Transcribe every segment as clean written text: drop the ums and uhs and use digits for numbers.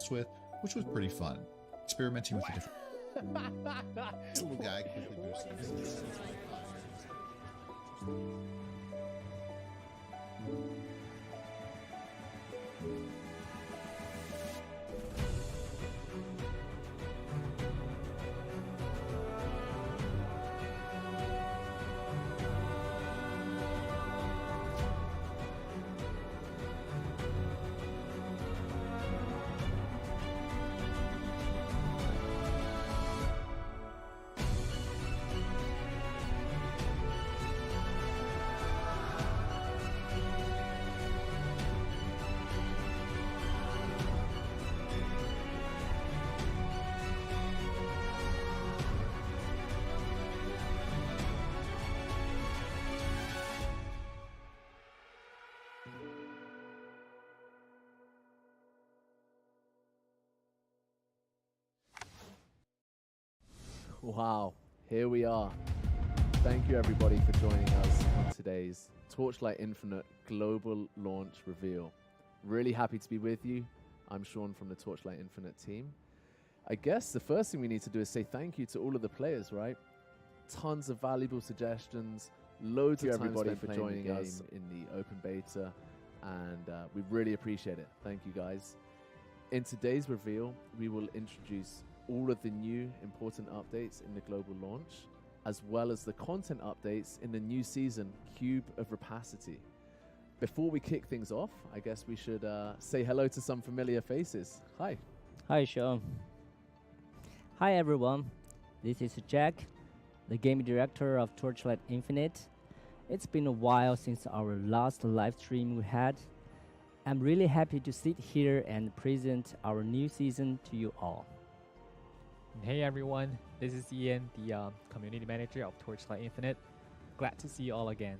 mess with, which was pretty fun. Experimenting with the different little guy quickly boosted. Wow, here we are. Thank you everybody for joining us on today's Torchlight Infinite Global Launch Reveal. Really happy to be with you. I'm Sean from the Torchlight Infinite team. I guess the first thing we need to do is say thank you to all of the players, right? Tons of valuable suggestions, loads of everybody for joining us in the open beta, and we really appreciate it. Thank you guys. In today's reveal, we will introduce all of the new important updates in the global launch, as well as the content updates in the new season, Cube of Rapacity. Before we kick things off, I guess we should say hello to some familiar faces. Hi. Hi, Sean. Hi, everyone. This is Jack, the game director of Torchlight Infinite. It's been a while since our last live stream we had. I'm really happy to sit here and present our new season to you all. Hey everyone, this is Ian, the community manager of Torchlight Infinite. Glad to see you all again.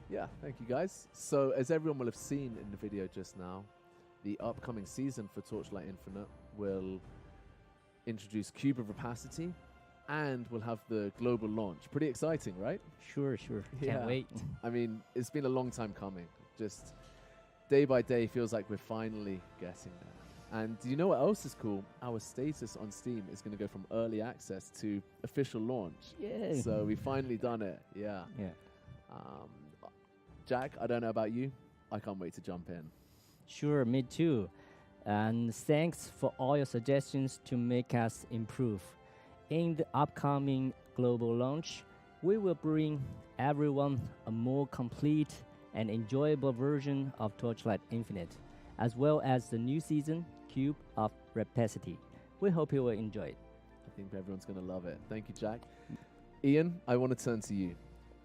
Yeah, thank you guys. So as everyone will have seen in the video just now, the upcoming season for Torchlight Infinite will introduce Cube of Rapacity and we'll have the global launch. Pretty exciting, right? Sure. Can't wait. I mean, it's been a long time coming. Just day by day feels like we're finally getting there. And do you know what else is cool? Our status on Steam is going to go from early access to official launch. Yeah. So we finally done it. Yeah. Jack, I don't know about you. I can't wait to jump in. Sure, me too. And thanks for all your suggestions to make us improve. In the upcoming global launch, we will bring everyone a more complete and enjoyable version of Torchlight Infinite, as well as the new season, Cube of Rapacity. We hope you will enjoy it. I think everyone's going to love it. Thank you, Jack. Ian, I want to turn to you.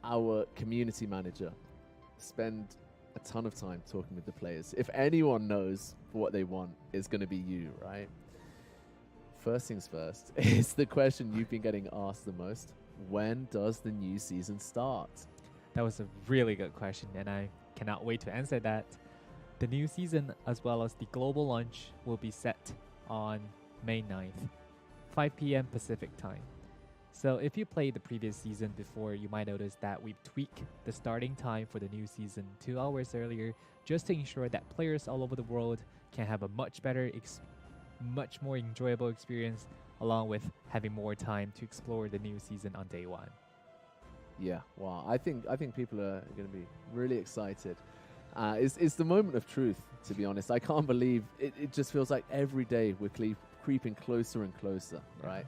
Our community manager. Spend a ton of time talking with the players. If anyone knows what they want, it's going to be you, right? First things first, it's the question you've been getting asked the most. When does the new season start? That was a really good question, and I cannot wait to answer that. The new season, as well as the global launch, will be set on May 9th, 5 p.m. Pacific time. So if you played the previous season before, you might notice that we've tweaked the starting time for the new season 2 hours earlier, just to ensure that players all over the world can have a much better, much more enjoyable experience, along with having more time to explore the new season on day one. Yeah, wow. I think people are going to be really excited. It's the moment of truth, to be honest. I can't believe it just feels like every day we're creeping closer and closer, right?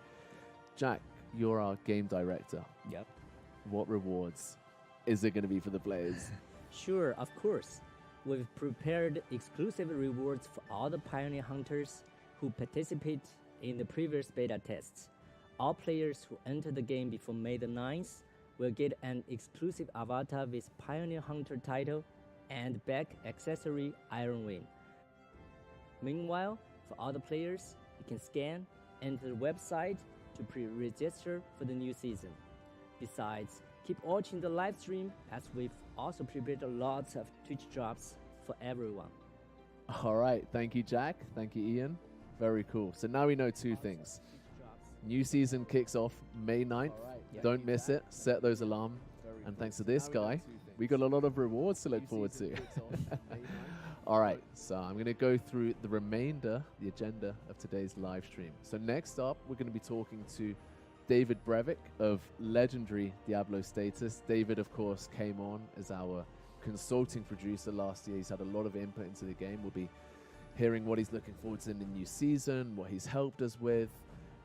Jack, you're our game director. Yep. What rewards is there going to be for the players? Sure, of course. We've prepared exclusive rewards for all the Pioneer Hunters who participate in the previous beta tests. All players who enter the game before May the 9th will get an exclusive avatar with Pioneer Hunter title and back accessory Iron Wing. Meanwhile, for other players, you can scan, enter the website to pre-register for the new season. Besides, keep watching the live stream as we've also prepared lots of Twitch drops for everyone. All right, thank you, Jack. Thank you, Ian. Very cool. So now we know two things. New season kicks off May 9th. Right. Don't miss it. Set those alarms. And thanks to this guy, we got a lot of rewards to look forward to. All right, so I'm going to go through the agenda of today's live stream. So next up, we're going to be talking to David Brevik of legendary Diablo status. David, of course, came on as our consulting producer last year. He's had a lot of input into the game. We'll be hearing what he's looking forward to in the new season, what he's helped us with,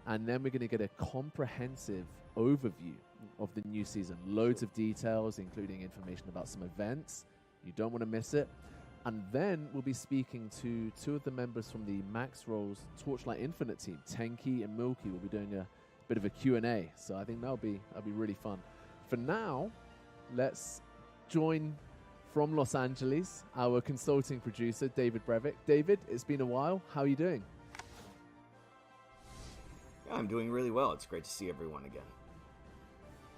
and then we're going to get a comprehensive overview of the new season. Loads of details, including information about some events. You don't want to miss it. And then we'll be speaking to two of the members from the Max Rolls Torchlight Infinite team, Tenki and Milky. We'll be doing a bit of a Q&A, so I think that'll be really fun. For now, let's join from Los Angeles our consulting producer, David Brevik. David, it's been a while. How are you doing? Yeah, I'm doing really well. It's great to see everyone again.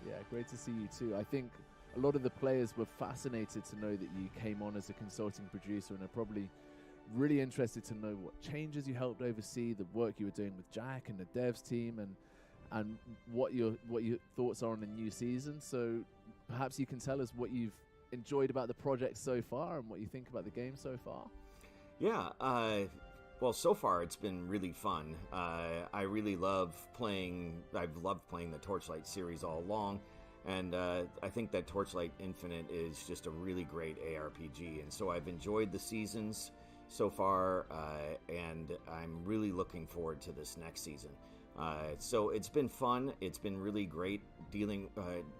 Yeah, great to see you too. I think a lot of the players were fascinated to know that you came on as a consulting producer and are probably really interested to know what changes you helped oversee, the work you were doing with Jack and the devs team, and what your thoughts are on the new season. So perhaps you can tell us what you've enjoyed about the project so far and what you think about the game so far. Yeah, well, so far it's been really fun. I really love playing. I've loved playing the Torchlight series all along. And I think that Torchlight Infinite is just a really great ARPG. And so I've enjoyed the seasons so far, and I'm really looking forward to this next season. So it's been fun. It's been really great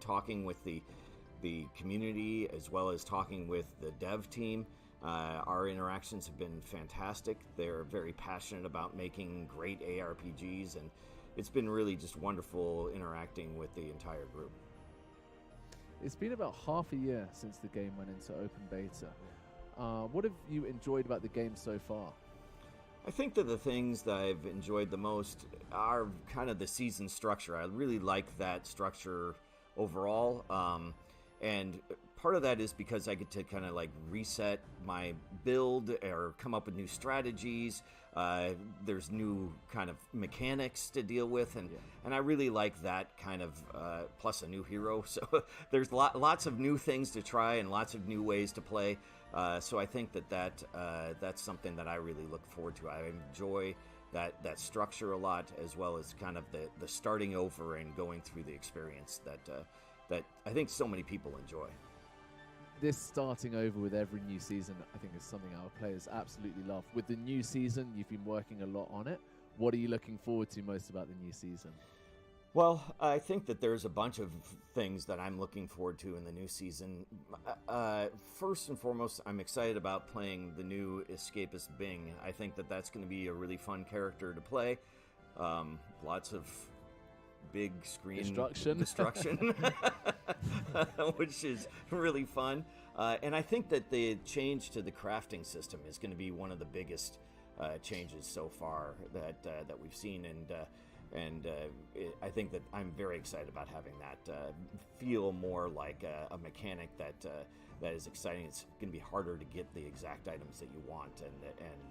talking with the community as well as talking with the dev team. Our interactions have been fantastic. They're very passionate about making great ARPGs, and it's been really just wonderful interacting with the entire group. It's been about half a year since the game went into open beta. What have you enjoyed about the game so far? I think that the things that I've enjoyed the most are kind of the season structure. I really like that structure overall. And part of that is because I get to kind of like reset my build or come up with new strategies. There's new kind of mechanics to deal with, and I really like that kind of plus a new hero. So there's lots of new things to try and lots of new ways to play. So I think that's something that I really look forward to. I enjoy that structure a lot, as well as kind of the starting over and going through the experience that I think so many people enjoy. This starting over with every new season, I think, is something our players absolutely love. With the new season, you've been working a lot on it. What are you looking forward to most about the new season? Well, I think that there's a bunch of things that I'm looking forward to in the new season. First and foremost, I'm excited about playing the new escapist Bing. I think that that's going to be a really fun character to play. Lots of big screen destruction which is really fun, and I think that the change to the crafting system is going to be one of the biggest changes so far that we've seen, and I think that I'm very excited about having that feel more like a mechanic that is exciting. It's going to be harder to get the exact items that you want, and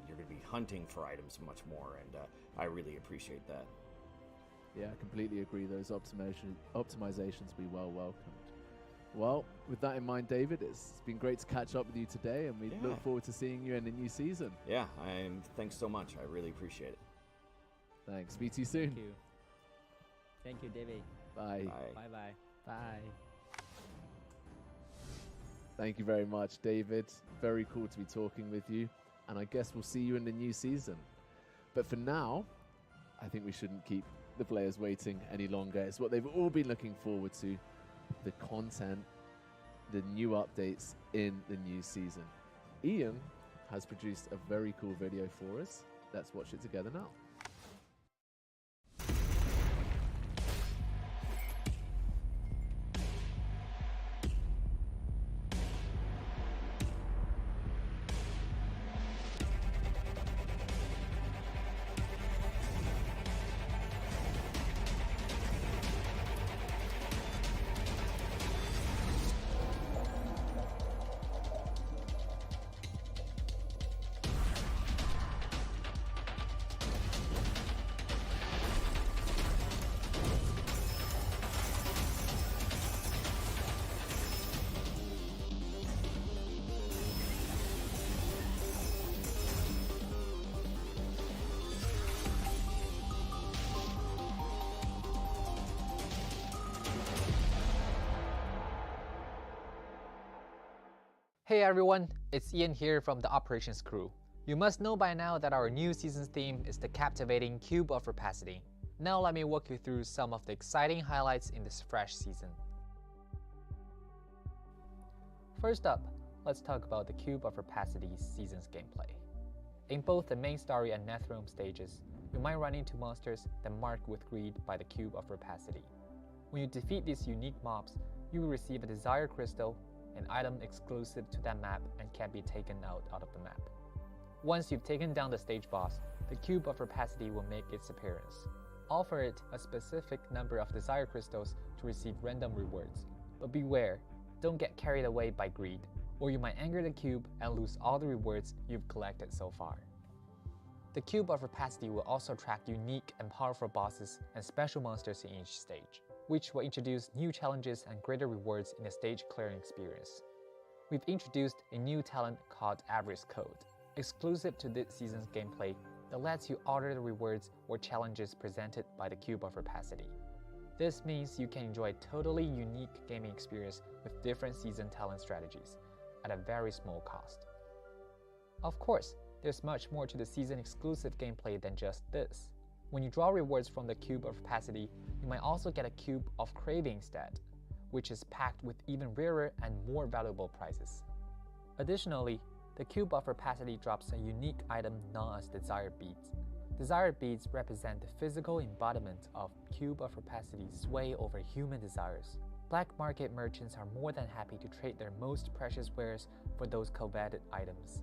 you're going to be hunting for items much more, and I really appreciate that. Yeah, I completely agree. Those optimizations will be well welcomed. Well, with that in mind, David, it's been great to catch up with you today, and we look forward to seeing you in the new season. Yeah, thanks so much. I really appreciate it. Thanks. Speak to you soon. Thank you. Thank you, David. Bye. Bye-bye. Bye. Thank you very much, David. Very cool to be talking with you, and I guess we'll see you in the new season. But for now, I think we shouldn't keep the players waiting any longer. It's what they've all been looking forward to, the content, the new updates in the new season. Ian has produced a very cool video for us. Let's watch it together now. Hey everyone, it's Ian here from the operations crew. You must know by now that our new season's theme is the captivating Cube of Rapacity. Now let me walk you through some of the exciting highlights in this fresh season. First up, let's talk about the Cube of Rapacity's season's gameplay. In both the main story and Nethrome stages, you might run into monsters that mark with greed by the Cube of Rapacity. When you defeat these unique mobs, you will receive a Desire Crystal, an item exclusive to that map and can be taken out of the map. Once you've taken down the stage boss, the Cube of Rapacity will make its appearance. Offer it a specific number of Desire Crystals to receive random rewards, but beware, don't get carried away by greed, or you might anger the cube and lose all the rewards you've collected so far. The Cube of Rapacity will also attract unique and powerful bosses and special monsters in each stage, which will introduce new challenges and greater rewards in the stage clearing experience. We've introduced a new talent called Average Code, exclusive to this season's gameplay, that lets you alter the rewards or challenges presented by the Cube of Rapacity. This means you can enjoy a totally unique gaming experience with different season talent strategies at a very small cost. Of course, there's much more to the season exclusive gameplay than just this. When you draw rewards from the Cube of Rapacity, you might also get a Cube of Craving instead, which is packed with even rarer and more valuable prizes. Additionally, the Cube of Rapacity drops a unique item known as Desire Beads. Desire Beads represent the physical embodiment of Cube of Rapacity's sway over human desires. Black market merchants are more than happy to trade their most precious wares for those coveted items.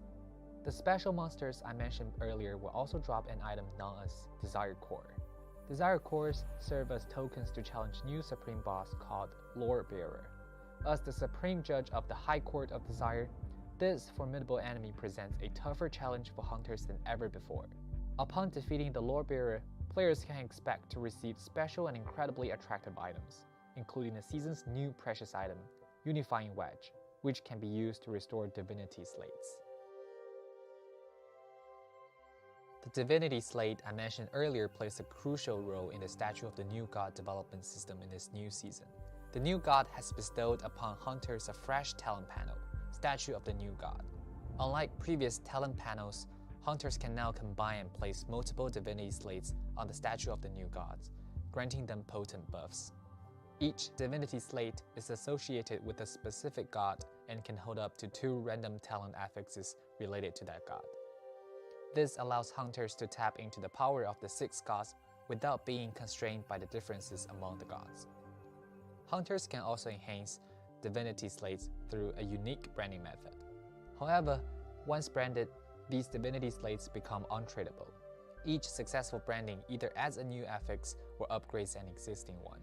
The special monsters I mentioned earlier will also drop an item known as Desire Core. Desire Cores serve as tokens to challenge new supreme boss called Lore Bearer. As the supreme judge of the High Court of Desire, this formidable enemy presents a tougher challenge for hunters than ever before. Upon defeating the Lore Bearer, players can expect to receive special and incredibly attractive items, including the season's new precious item, Unifying Wedge, which can be used to restore divinity slates. The Divinity Slate I mentioned earlier plays a crucial role in the Statue of the New God development system in this new season. The New God has bestowed upon hunters a fresh talent panel, Statue of the New God. Unlike previous talent panels, hunters can now combine and place multiple Divinity Slates on the Statue of the New Gods, granting them potent buffs. Each Divinity Slate is associated with a specific god and can hold up to 2 random talent affixes related to that god. This allows hunters to tap into the power of the 6 gods without being constrained by the differences among the gods. Hunters can also enhance divinity slates through a unique branding method. However, once branded, these divinity slates become untradeable. Each successful branding either adds a new affix or upgrades an existing one.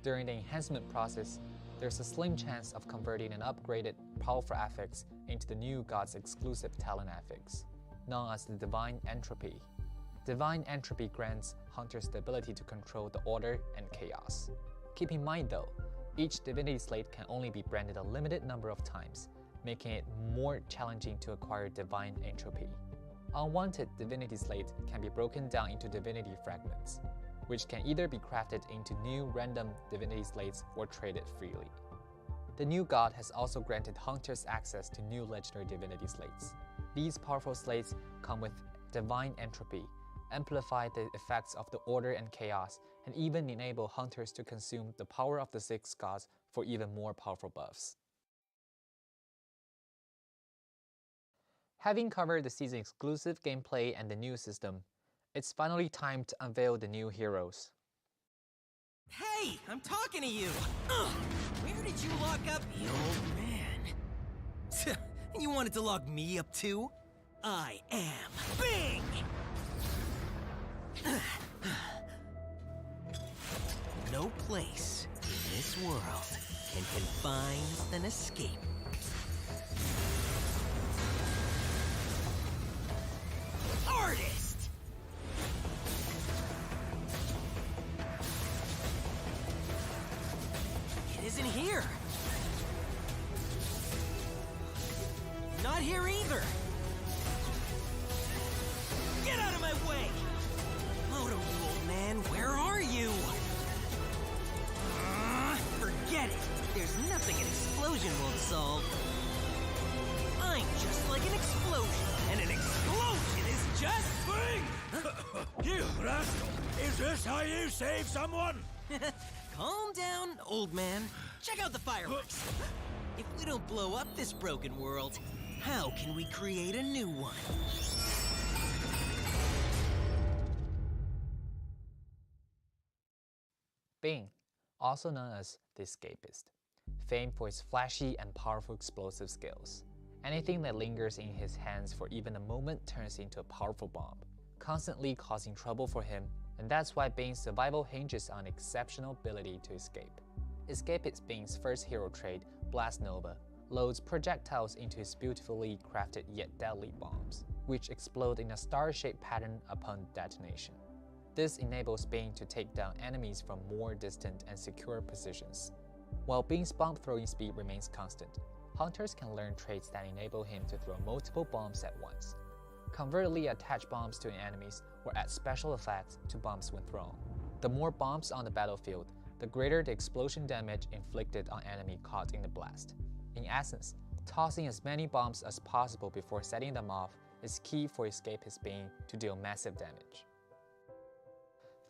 During the enhancement process, there's a slim chance of converting an upgraded, powerful affix into the new god's exclusive talent affix, known as the Divine Entropy. Divine Entropy grants hunters the ability to control the order and chaos. Keep in mind though, each divinity slate can only be branded a limited number of times, making it more challenging to acquire Divine Entropy. Unwanted divinity slates can be broken down into divinity fragments, which can either be crafted into new random divinity slates or traded freely. The new god has also granted hunters access to new legendary divinity slates. These powerful slates come with Divine Entropy, amplify the effects of the order and chaos, and even enable hunters to consume the power of the 6 gods for even more powerful buffs. Having covered the season exclusive gameplay and the new system, it's finally time to unveil the new heroes. Hey, I'm talking to you! Where did you lock up the old man? You wanted to lock me up too? I am Bing! No place in this world can confine an escape. Artist! It isn't here. Not here either. Get out of my way! Moto, you old man, where are you? Forget it. There's nothing an explosion won't solve. designed just like an explosion, and an explosion is just free! You rascal! Is this how you save someone? Calm down, old man. Check out the fireworks. If we don't blow up this broken world, how can we create a new one? Bing, also known as the Escapist, famed for his flashy and powerful explosive skills. Anything that lingers in his hands for even a moment turns into a powerful bomb, constantly causing trouble for him, and that's why Bing's survival hinges on exceptional ability to escape. Escapist Bing's first hero trait, Blast Nova, loads projectiles into his beautifully crafted yet deadly bombs, which explode in a star-shaped pattern upon detonation. This enables Bing to take down enemies from more distant and secure positions. While Bing's bomb throwing speed remains constant, hunters can learn traits that enable him to throw multiple bombs at once. Covertly attach bombs to enemies or add special effects to bombs when thrown. The more bombs on the battlefield, the greater the explosion damage inflicted on enemy caught in the blast. In essence, tossing as many bombs as possible before setting them off is key for Escapist Bing to deal massive damage.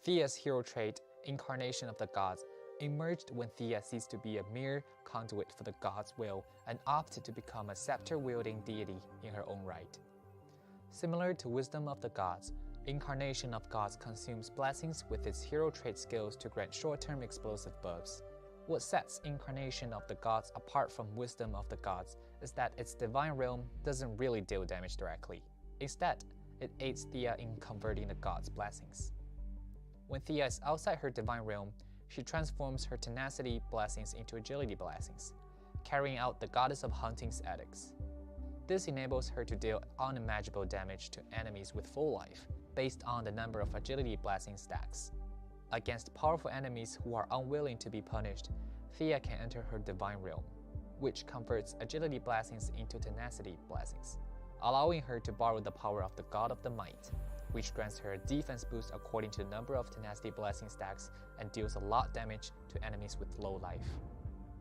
Thea's hero trait, Incarnation of the Gods, emerged when Thea ceased to be a mere conduit for the gods' will and opted to become a scepter-wielding deity in her own right. Similar to Wisdom of the Gods, Incarnation of Gods consumes blessings with its hero trait skills to grant short-term explosive buffs. What sets Incarnation of the Gods apart from Wisdom of the Gods is that its divine realm doesn't really deal damage directly. Instead, it aids Thea in converting the gods' blessings. When Thea is outside her divine realm, she transforms her tenacity blessings into agility blessings, carrying out the goddess of hunting's edicts. This enables her to deal unimaginable damage to enemies with full life, based on the number of agility blessing stacks. Against powerful enemies who are unwilling to be punished, Thea can enter her divine realm, which converts agility blessings into tenacity blessings, allowing her to borrow the power of the God of the Might, which grants her a defense boost according to the number of tenacity blessing stacks and deals a lot damage to enemies with low life.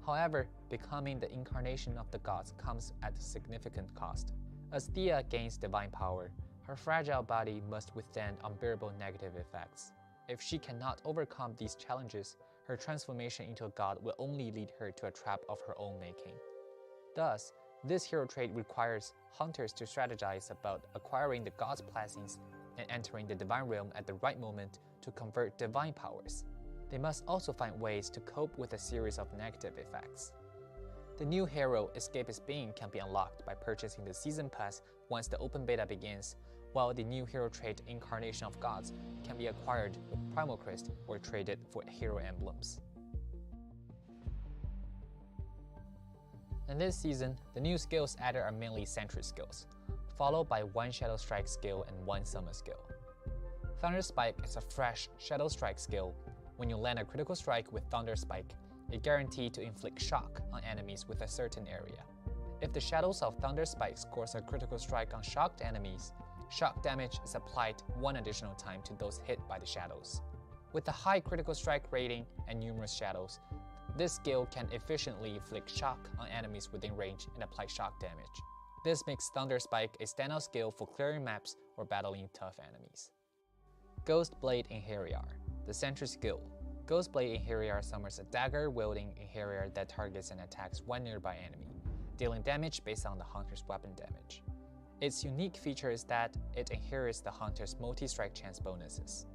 However, becoming the incarnation of the gods comes at a significant cost. As Thea gains divine power, her fragile body must withstand unbearable negative effects. If she cannot overcome these challenges, her transformation into a god will only lead her to a trap of her own making. Thus, this hero trait requires hunters to strategize about acquiring the god's blessings and entering the divine realm at the right moment to convert divine powers. They must also find ways to cope with a series of negative effects. The new hero, Escapist Bing, can be unlocked by purchasing the Season Pass once the open beta begins, while the new hero trait, Incarnation of Gods, can be acquired with Primal Crest or traded for hero emblems. In this season, the new skills added are mainly sentry skills, followed by one Shadow Strike skill and one Summon skill. Thunder Spike is a fresh Shadow Strike skill. When you land a critical strike with Thunder Spike, it guaranteed to inflict shock on enemies with a certain area. If the shadows of Thunder Spike scores a critical strike on shocked enemies, shock damage is applied one additional time to those hit by the shadows. With a high critical strike rating and numerous shadows, this skill can efficiently inflict shock on enemies within range and apply shock damage. This makes Thunder Spike a standout skill for clearing maps or battling tough enemies. Ghost Blade Inheriar, the sentry skill. Ghost Blade Inheriar summons a dagger-wielding Inheriar that targets and attacks one nearby enemy, dealing damage based on the hunter's weapon damage. Its unique feature is that it inherits the hunter's multi-strike chance bonuses.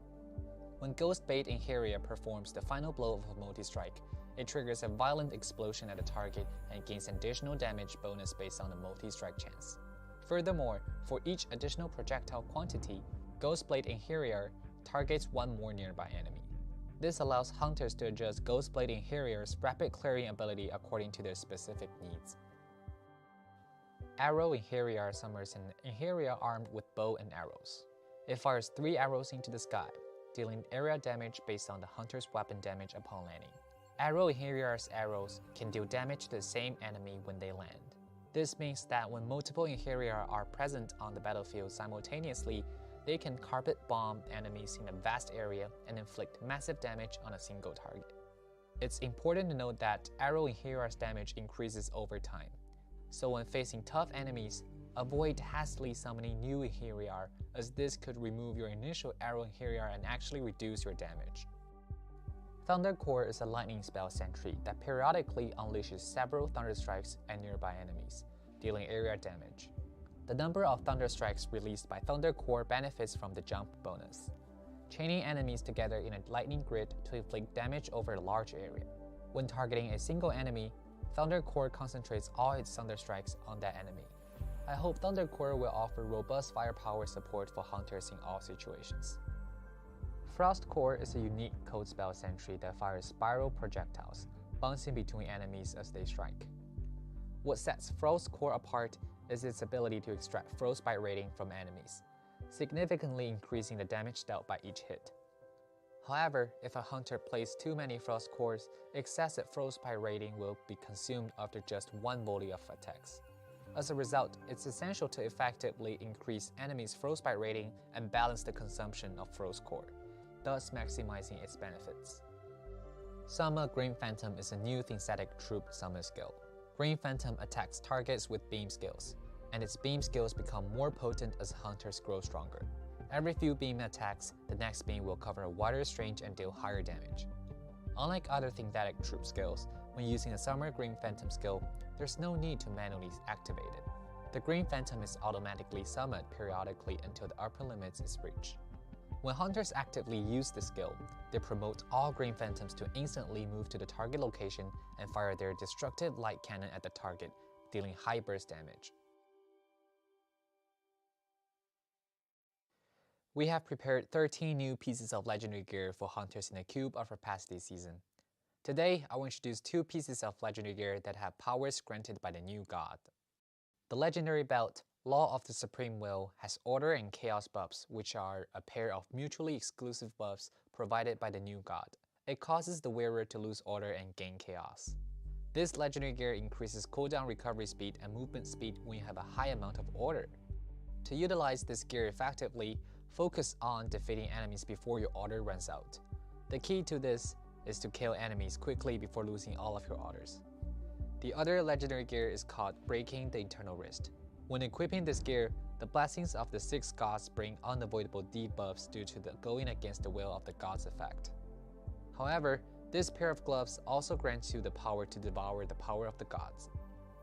When Ghost Blade Inheriar performs the final blow of a multi-strike, it triggers a violent explosion at the target and gains additional damage bonus based on the multi-strike chance. Furthermore, for each additional projectile quantity, Ghost Blade Inheriar targets one more nearby enemy. This allows hunters to adjust Ghost Blade Inheriar's rapid clearing ability according to their specific needs. Arrow Inheriar summons an Inheriar armed with bow and arrows. It fires 3 arrows into the sky, dealing area damage based on the hunter's weapon damage upon landing. Arrow Inheriar's arrows can deal damage to the same enemy when they land. This means that when multiple Inheriar are present on the battlefield simultaneously, they can carpet bomb enemies in a vast area and inflict massive damage on a single target. It's important to note that Arrow Inheriar's damage increases over time. so when facing tough enemies, avoid hastily summoning new Inheriar, as this could remove your initial arrow Inheriar and actually reduce your damage. Thunder Core is a lightning spell sentry that periodically unleashes several thunder strikes at nearby enemies, dealing area damage. The number of thunder strikes released by Thunder Core benefits from the jump bonus, chaining enemies together in a lightning grid to inflict damage over a large area. When targeting a single enemy, Thunder Core concentrates all its thunder strikes on that enemy. I hope Thunder Core will offer robust firepower support for hunters in all situations. Frost Core is a unique cold spell sentry that fires spiral projectiles, bouncing between enemies as they strike. What sets Frost Core apart is its ability to extract frostbite rating from enemies, significantly increasing the damage dealt by each hit. However, if a hunter plays too many Frost Cores, excessive frostbite rating will be consumed after just one volley of attacks. As a result, it's essential to effectively increase enemies' frostbite rating and balance the consumption of Frost Core, thus maximizing its benefits. Summon Green Phantom is a new synthetic troop summon skill. Green Phantom attacks targets with beam skills, and its beam skills become more potent as hunters grow stronger. Every few beam attacks, the next beam will cover a wider range and deal higher damage. Unlike other synthetic troop skills, when using the Summer Green Phantom skill, there's no need to manually activate it. The Green Phantom is automatically summoned periodically until the upper limit is reached. When hunters actively use the skill, they promote all Green Phantoms to instantly move to the target location and fire their destructive light cannon at the target, dealing high burst damage. We have prepared 13 new pieces of legendary gear for hunters in the Cube of Rapacity season. Today, I will introduce 2 pieces of legendary gear that have powers granted by the new god. The legendary belt, Law of the Supreme Will, has Order and Chaos buffs, which are a pair of mutually exclusive buffs provided by the new god. It causes the wearer to lose Order and gain Chaos. This legendary gear increases cooldown recovery speed and movement speed when you have a high amount of Order. To utilize this gear effectively, focus on defeating enemies before your Order runs out. The key to this is to kill enemies quickly before losing all of your Orders. The other legendary gear is called Breaking the Eternal Wrist. When equipping this gear, the blessings of the 6 gods bring unavoidable debuffs due to the going against the will of the gods effect. However, this pair of gloves also grants you the power to devour the power of the gods.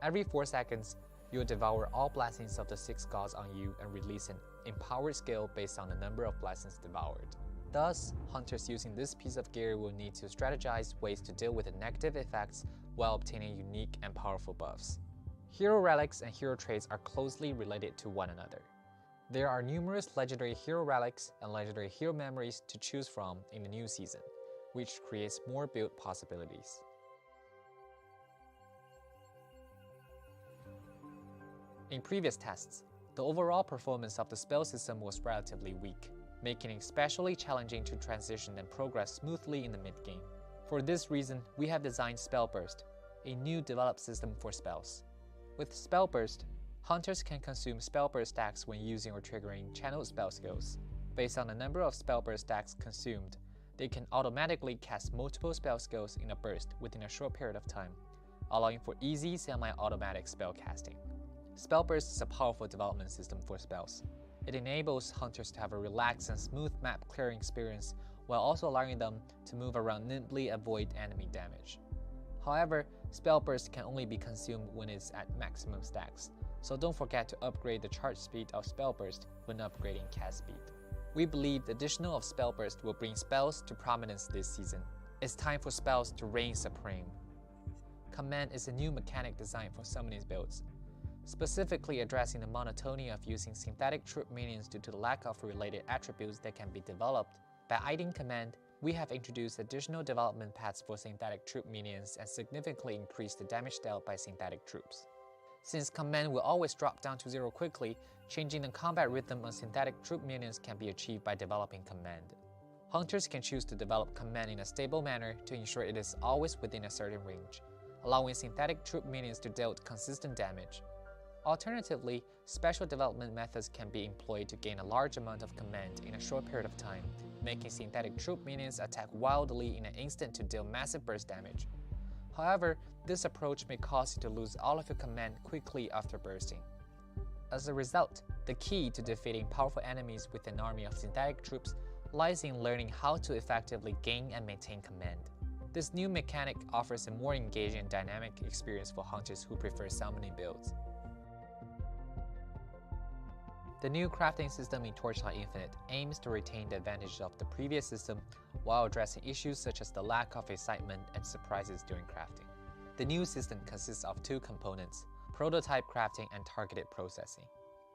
Every 4 seconds, you'll devour all blessings of the 6 gods on you and release an empowered skill based on the number of blessings devoured. Thus, hunters using this piece of gear will need to strategize ways to deal with the negative effects while obtaining unique and powerful buffs. Hero relics and hero traits are closely related to one another. There are numerous legendary hero relics and legendary hero memories to choose from in the new season, which creates more build possibilities. In previous tests, the overall performance of the spell system was relatively weak, making it especially challenging to transition and progress smoothly in the mid-game. For this reason, we have designed Spell Burst, a new developed system for spells. With Spell Burst, hunters can consume Spell Burst stacks when using or triggering channeled spell skills. Based on the number of Spell Burst stacks consumed, they can automatically cast multiple spell skills in a burst within a short period of time, allowing for easy semi-automatic spell casting. Spell Burst is a powerful development system for spells. It enables hunters to have a relaxed and smooth map clearing experience while also allowing them to move around nimbly and avoid enemy damage. However, Spell Burst can only be consumed when it's at maximum stacks, so don't forget to upgrade the charge speed of Spell Burst when upgrading cast speed. We believe the addition of Spell Burst will bring spells to prominence this season. It's time for spells to reign supreme. Command is a new mechanic designed for summoning builds, specifically addressing the monotony of using synthetic troop minions due to the lack of related attributes that can be developed. By adding Command, we have introduced additional development paths for synthetic troop minions and significantly increased the damage dealt by synthetic troops. Since Command will always drop down to 0 quickly, changing the combat rhythm on synthetic troop minions can be achieved by developing Command. Hunters can choose to develop Command in a stable manner to ensure it is always within a certain range, allowing synthetic troop minions to deal consistent damage. Alternatively, special development methods can be employed to gain a large amount of Command in a short period of time, making synthetic troop minions attack wildly in an instant to deal massive burst damage. However, this approach may cause you to lose all of your command quickly after bursting. As a result, the key to defeating powerful enemies with an army of synthetic troops lies in learning how to effectively gain and maintain command. This new mechanic offers a more engaging and dynamic experience for hunters who prefer summoning builds. The new crafting system in Torchlight Infinite aims to retain the advantages of the previous system while addressing issues such as the lack of excitement and surprises during crafting. The new system consists of two components: prototype crafting and targeted processing.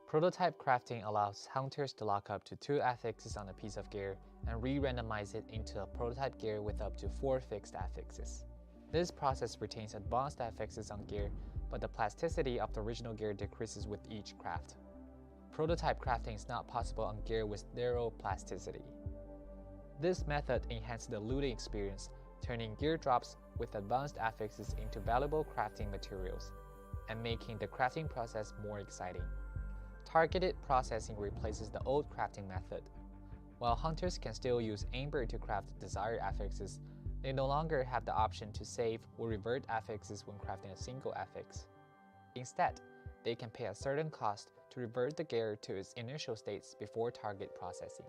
Prototype crafting allows hunters to lock up to 2 affixes on a piece of gear and re-randomize it into a prototype gear with up to 4 fixed affixes. This process retains advanced affixes on gear, but the plasticity of the original gear decreases with each craft. Prototype crafting is not possible on gear with 0 plasticity. This method enhances the looting experience, turning gear drops with advanced affixes into valuable crafting materials, and making the crafting process more exciting. Targeted processing replaces the old crafting method. While hunters can still use Amber to craft desired affixes, they no longer have the option to save or revert affixes when crafting a single affix. Instead, they can pay a certain cost to revert the gear to its initial states before target processing.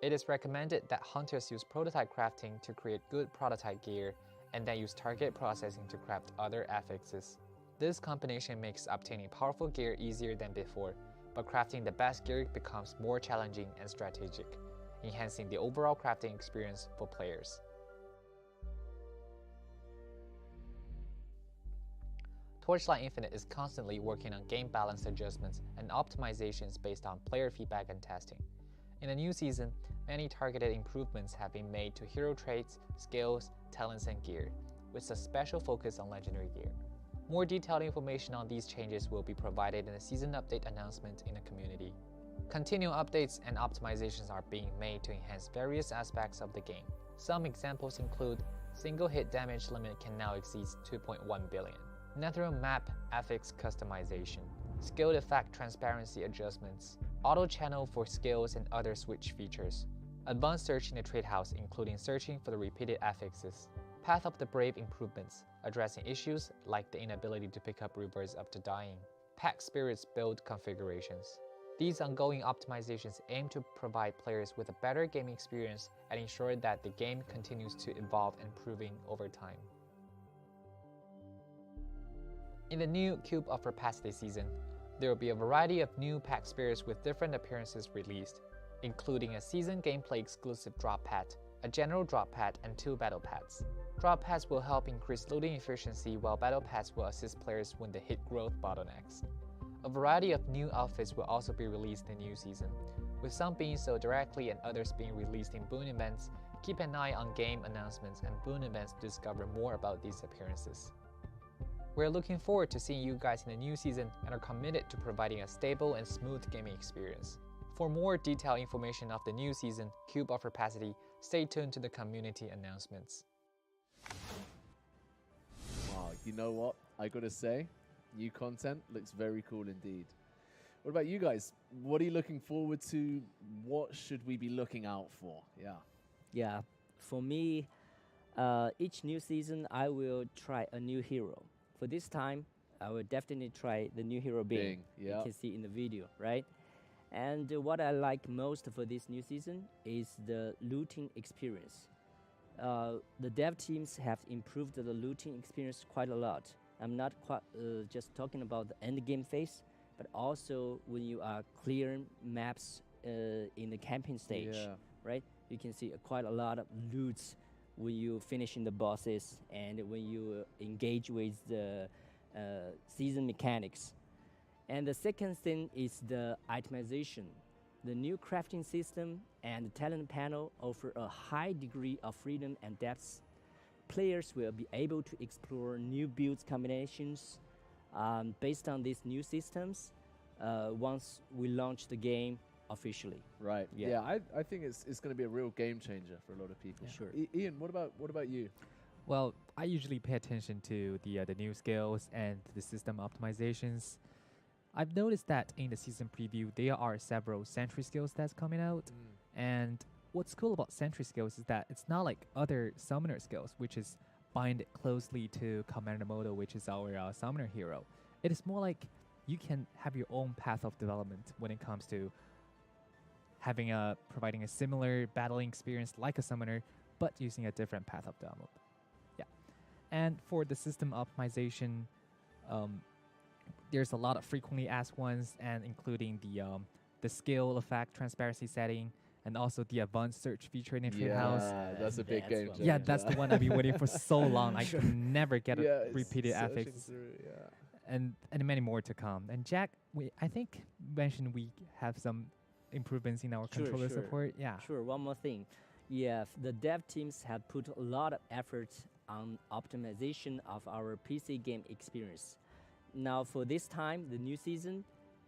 It is recommended that hunters use prototype crafting to create good prototype gear and then use target processing to craft other affixes. This combination makes obtaining powerful gear easier than before, but crafting the best gear becomes more challenging and strategic, enhancing the overall crafting experience for players. Torchlight Infinite is constantly working on game balance adjustments and optimizations based on player feedback and testing. In the new season, many targeted improvements have been made to hero traits, skills, talents, and gear, with a special focus on legendary gear. More detailed information on these changes will be provided in a season update announcement in the community. Continual updates and optimizations are being made to enhance various aspects of the game. Some examples include single hit damage limit can now exceed 2.1 billion. Netherrealm map affix customization, skill effect transparency adjustments, auto channel for skills and other switch features, advanced search in the trade house including searching for the repeated affixes, Path of the Brave improvements, addressing issues like the inability to pick up reverse after dying, pack spirits build configurations. These ongoing optimizations aim to provide players with a better gaming experience and ensure that the game continues to evolve and improving over time. In the new Cube of Rapacity season, there will be a variety of new pack spirits with different appearances released, including a season gameplay exclusive drop pad, a general drop pad, and 2 battle pads. Drop pads will help increase looting efficiency, while battle pads will assist players when they hit growth bottlenecks. A variety of new outfits will also be released in the new season, with some being sold directly and others being released in boon events. Keep an eye on game announcements and boon events to discover more about these appearances. We're looking forward to seeing you guys in the new season and are committed to providing a stable and smooth gaming experience. For more detailed information of the new season, Cube of Rapacity, stay tuned to the community announcements. Wow, you know what? I gotta say, new content looks very cool indeed. What about you guys? What are you looking forward to? What should we be looking out for? Yeah, for me, each new season I will try a new hero. For this time, I will definitely try the new hero Bing. You can see in the video, right? And what I like most for this new season is the looting experience. The dev teams have improved the looting experience quite a lot. I'm not just talking about the end game phase, but also when you are clearing maps in the campaign stage, right? You can see quite a lot of loots when you finishing the bosses and when you engage with the season mechanics. And the second thing is the itemization. The new crafting system and the talent panel offer a high degree of freedom and depth. Players will be able to explore new build combinations based on these new systems once we launch the game officially. Right. Yeah, I think it's going to be a real game changer for a lot of people. Yeah. Sure. Ian, what about you? Well, I usually pay attention to the new skills and the system optimizations. I've noticed that in the season preview, there are several sentry skills that's coming out. And what's cool about sentry skills is that it's not like other summoner skills, which is bind it closely to Commander Moto, which is our summoner hero. It is more like you can have your own path of development when it comes to having providing a similar battling experience like a summoner, but using a different path of development. Yeah, and for the system optimization, there's a lot of frequently asked ones, and including the scale effect transparency setting, and also the advanced search feature in Treehouse. Yeah, that's a big That's game one. changer. Yeah, that's the one I've been waiting for so long. I could never get a it's repeated searching affix, through, yeah. and many more to come. And Jack, I think mentioned we have some improvements in our Sure, controller sure. support. Yeah. Sure, one more thing. Yeah, the dev teams have put a lot of effort on optimization of our PC game experience. Now, for this time, the new season,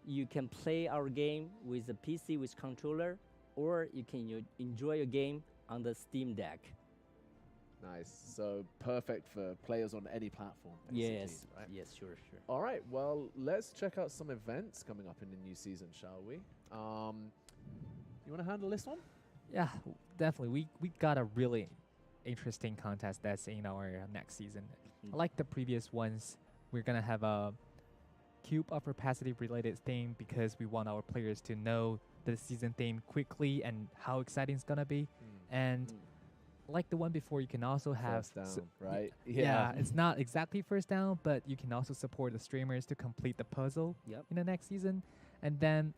you can play our game with a PC with controller, or you can enjoy your game on the Steam Deck. Nice. So perfect for players on any platform. Basically, Yes, right? yes, sure. All right. Well, let's check out some events coming up in the new season, shall we? You want to handle this one? Yeah, definitely. We got a really interesting contest that's in our next season. Like the previous ones, we're gonna have a cube of opacity related theme because we want our players to know the season theme quickly and how exciting it's gonna be. And like the one before, you can also have First down, right? yeah, it's not exactly first down, but you can also support the streamers to complete the puzzle Yep. in the next season. And then,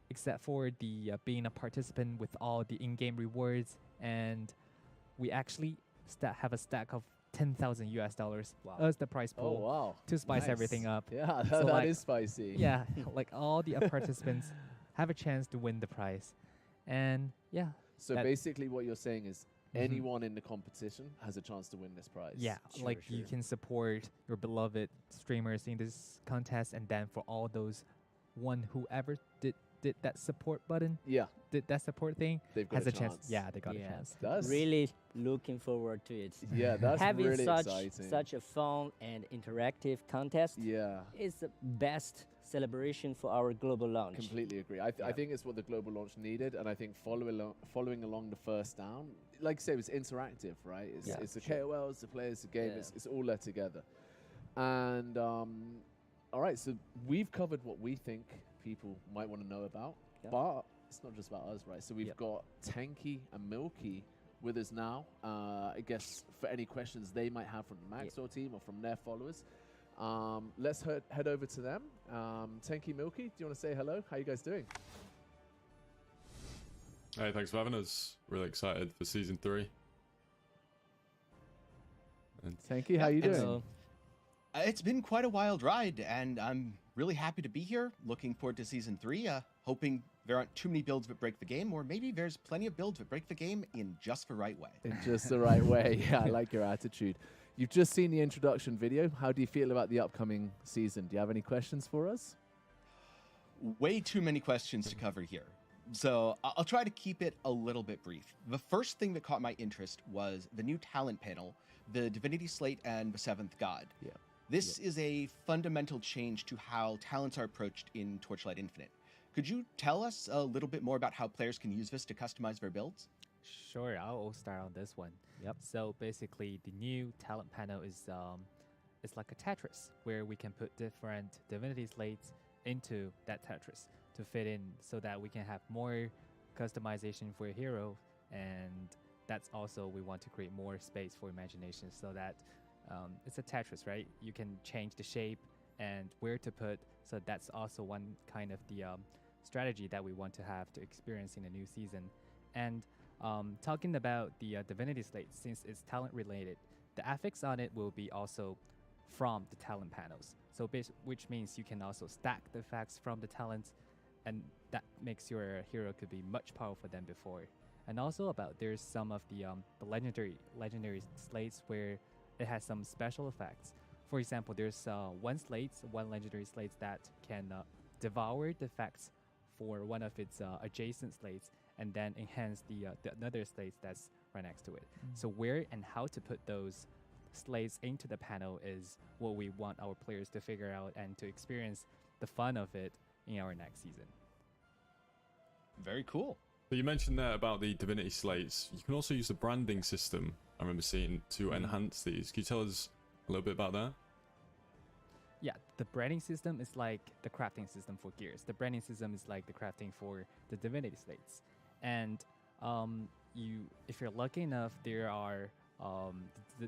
except for the being a participant with all the in-game rewards, and we actually have a stack of $10,000 Wow. as the prize Oh, pool wow. to spice Nice. everything up. Yeah, So, that like- is spicy. Yeah, like all the participants have a chance to win the prize. And yeah, So that- basically what you're saying is Mhm. anyone in the competition has a chance to win this prize. yeah, Sure, like you sure. can support your beloved streamers in this contest, and then for all those whoever did that support button, Yeah, did that support thing, they've got has a chance. Yeah, they got a Yeah. chance. That's Really looking forward to it. Yeah, that's Having really such exciting. such a fun and interactive contest Yeah, is the best celebration for our global launch. completely agree. I Yeah. think it's what the global launch needed, and I think following along the first down, like I say, it's interactive, right? It's, Yeah, it's the sure. KOLs, the players, the game. Yeah. It's all there together. And all right, so we've covered what we think people might want to know about, Yep. but it's not just about us, right? So we've Yep. got Tanky and Milky with us now. I guess for any questions they might have from the Maxor team or from their followers. Let's head over to them. Tanky, Milky, do you want to say hello? How you guys doing? Hey, thanks for having us. Really excited for season 3. And Tanky, how you doing? So, It's been quite a wild ride, and I'm really happy to be here. Looking forward to season 3. Hoping there aren't too many builds that break the game, or maybe there's plenty of builds that break the game in just the right way. In just the right way. Yeah, I like your attitude. You've just seen the introduction video. How do you feel about the upcoming season? Do you have any questions for us? Way too many questions to cover here. So I'll try to keep it a little bit brief. The first thing that caught my interest was the new talent panel, the Divinity Slate and the Seventh God. Yeah. This is a fundamental change to how talents are approached in Torchlight Infinite. Could you tell us a little bit more about how players can use this to customize their builds? Sure, I'll start on this one. Yep. So basically, the new talent panel is it's like a Tetris where we can put different divinity slates into that Tetris to fit in, so that we can have more customization for a hero, and that's also we want to create more space for imagination, so that it's a Tetris, right? You can change the shape and where to put. So that's also one kind of the strategy that we want to have to experience in a new season. And talking about the divinity slate, since it's talent related, the affix on it will be also from the talent panels. So which means you can also stack the effects from the talents, and that makes your hero could be much powerful than before. And also about there's some of the legendary slates where it has some special effects. For example, there's one legendary slate that can devour the effects for one of its adjacent slates, and then enhance the another slate that's right next to it. So where and how to put those slates into the panel is what we want our players to figure out and to experience the fun of it in our next season. Very cool. So you mentioned there about the Divinity slates. You can also use the branding system I remember seeing to enhance these. Can you tell us a little bit about that? Yeah, the branding system is like the crafting system for gears. The branding system is like the crafting for the divinity slates. And if you're lucky enough, there are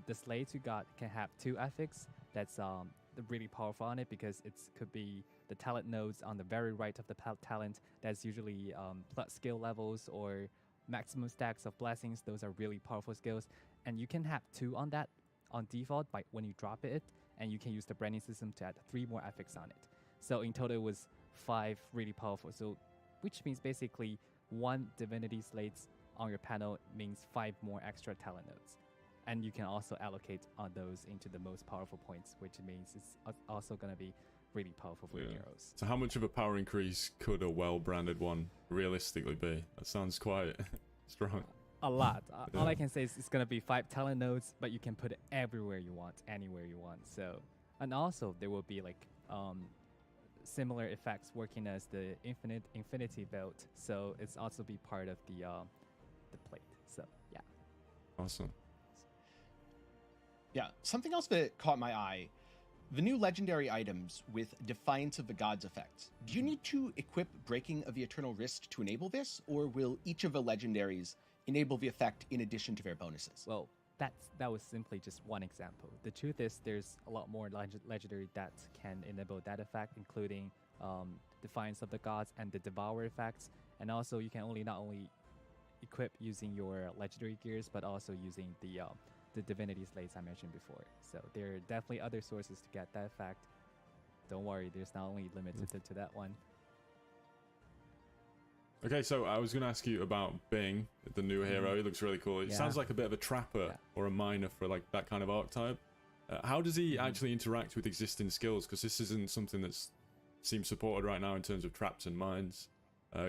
the slates you got can have 2 affix. That's really powerful on it because it could be the talent nodes on the very right of the talent. That's usually plus skill levels or maximum stacks of blessings. Those are really powerful skills, and you can have 2 on that on default by when you drop it, and you can use the branding system to add 3 more affix on it. So in total, it was 5 really powerful. So which means basically 1 divinity slates on your panel means 5 more extra talent nodes. And you can also allocate on those into the most powerful points, which means it's also going to be really powerful for your heroes. So how much of a power increase could a well-branded one realistically be? That sounds quite strong. A lot. All I can say is it's going to be 5 talent nodes, but you can put it everywhere you want, anywhere you want. So, and also there will be like similar effects working as the infinity belt. So it's also be part of the plate. So yeah. Awesome. Yeah, something else that caught my eye, the new legendary items with Defiance of the Gods effects. Do you need to equip Breaking of the Eternal Wrist to enable this, or will each of the legendaries enable the effect in addition to their bonuses? Well, that was simply just one example. The truth is there's a lot more legendary that can enable that effect, including Defiance of the Gods and the Devour effects. And also you can not only equip using your legendary gears, but also using the divinity slates I mentioned before. So there are definitely other sources to get that effect. Don't worry, there's not only limited to that one. Okay, so I was going to ask you about Bing, the new hero. He looks really cool. It sounds like a bit of a trapper or a miner for like that kind of archetype. How does he actually interact with existing skills? Because this isn't something that's seems supported right now in terms of traps and mines.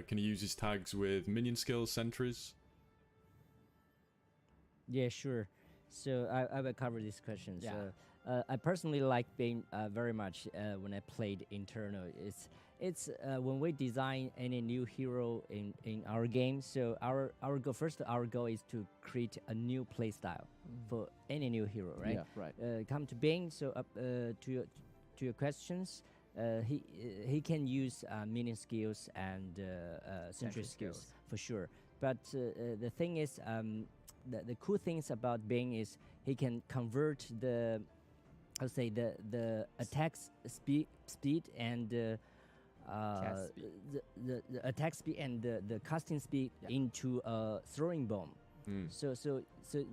Can he use his tags with minion skills, sentries? Yeah, sure. So I will cover this question. Yeah. So I personally like Bing very much when I played Internal. It's when we design any new hero in our game. So our goal is to create a new playstyle for any new hero, right? Yeah, right. Come to Bing. So to your questions, he can use minion skills and sentry skills for sure. But the thing is, the cool things about Bing is he can convert the attack speed and the attack speed and the casting speed into a throwing bomb. So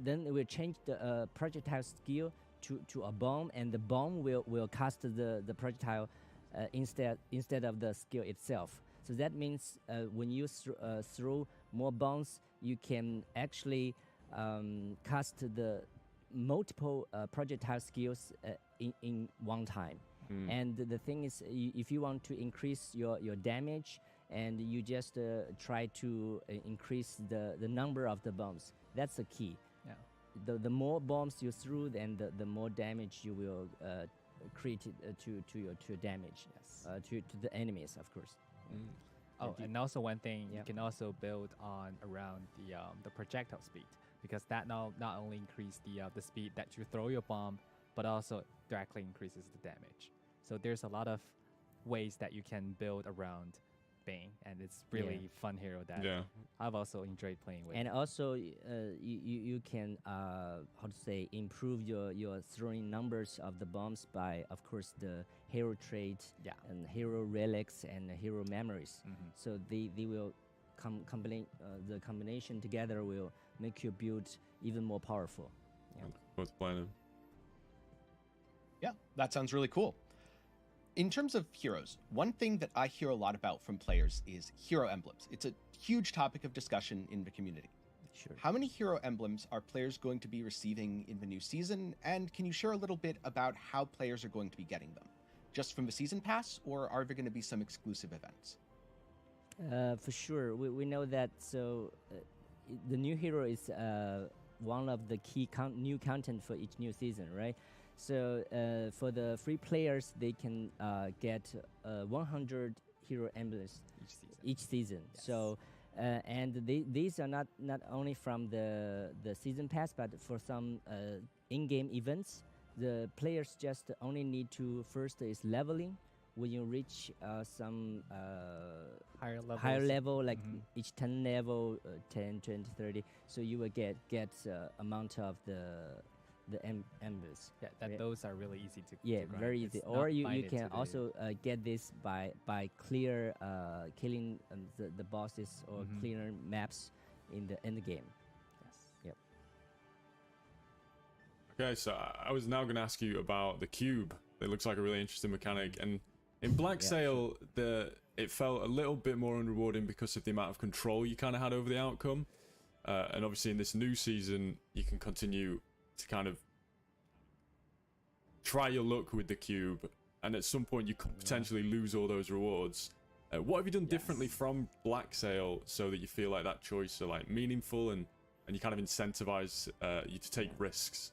then we change the projectile skill to a bomb, and the bomb will cast the projectile instead of the skill itself. So that means when you throw more bombs, you can actually cast the multiple projectile skills in one time. And the thing is, if you want to increase your damage, and you just try to increase the number of the bombs, that's the key. Yeah. The more bombs you throw, then the more damage you will create to your damage. Yes. To the enemies, of course. Oh, and also one thing you can also build on around the projectile speed, because that not only increases the speed that you throw your bomb, but also directly increases the damage. So there's a lot of ways that you can build around Bing, and it's really fun hero that I've also enjoyed playing with. And also you can improve your throwing numbers of the bombs by, of course, the hero trait and hero relics and hero memories. So they will the combination together will make your build even more powerful. Worth playing. Yeah, that sounds really cool. In terms of heroes, one thing that I hear a lot about from players is hero emblems. It's a huge topic of discussion in the community. Sure. How many hero emblems are players going to be receiving in the new season? And can you share a little bit about how players are going to be getting them? Just from the season pass, or are there going to be some exclusive events? For sure. We know that the new hero is one of the key new content for each new season, right? So for the free players, they can get 100 hero emblems each season. Yes. So And these are not only from the season pass, but for some in-game events. The players just only need to first is leveling. When you reach some higher level, like each 10 level, 10, 20, 30, so you will get amount of the embers. Yeah, those are really easy to grind. Very easy. It's Or not you binded can to also get this by killing the bosses or clearing maps in the end game. Yes. Okay, so I was now going to ask you about the cube. It looks like a really interesting mechanic, and in Black Sail, it felt a little bit more unrewarding because of the amount of control you kind of had over the outcome. And obviously in this new season, you can continue to kind of try your luck with the cube, and at some point you could potentially lose all those rewards. What have you done differently from Black Sail so that you feel like that choice are like meaningful and you kind of incentivize you to take risks?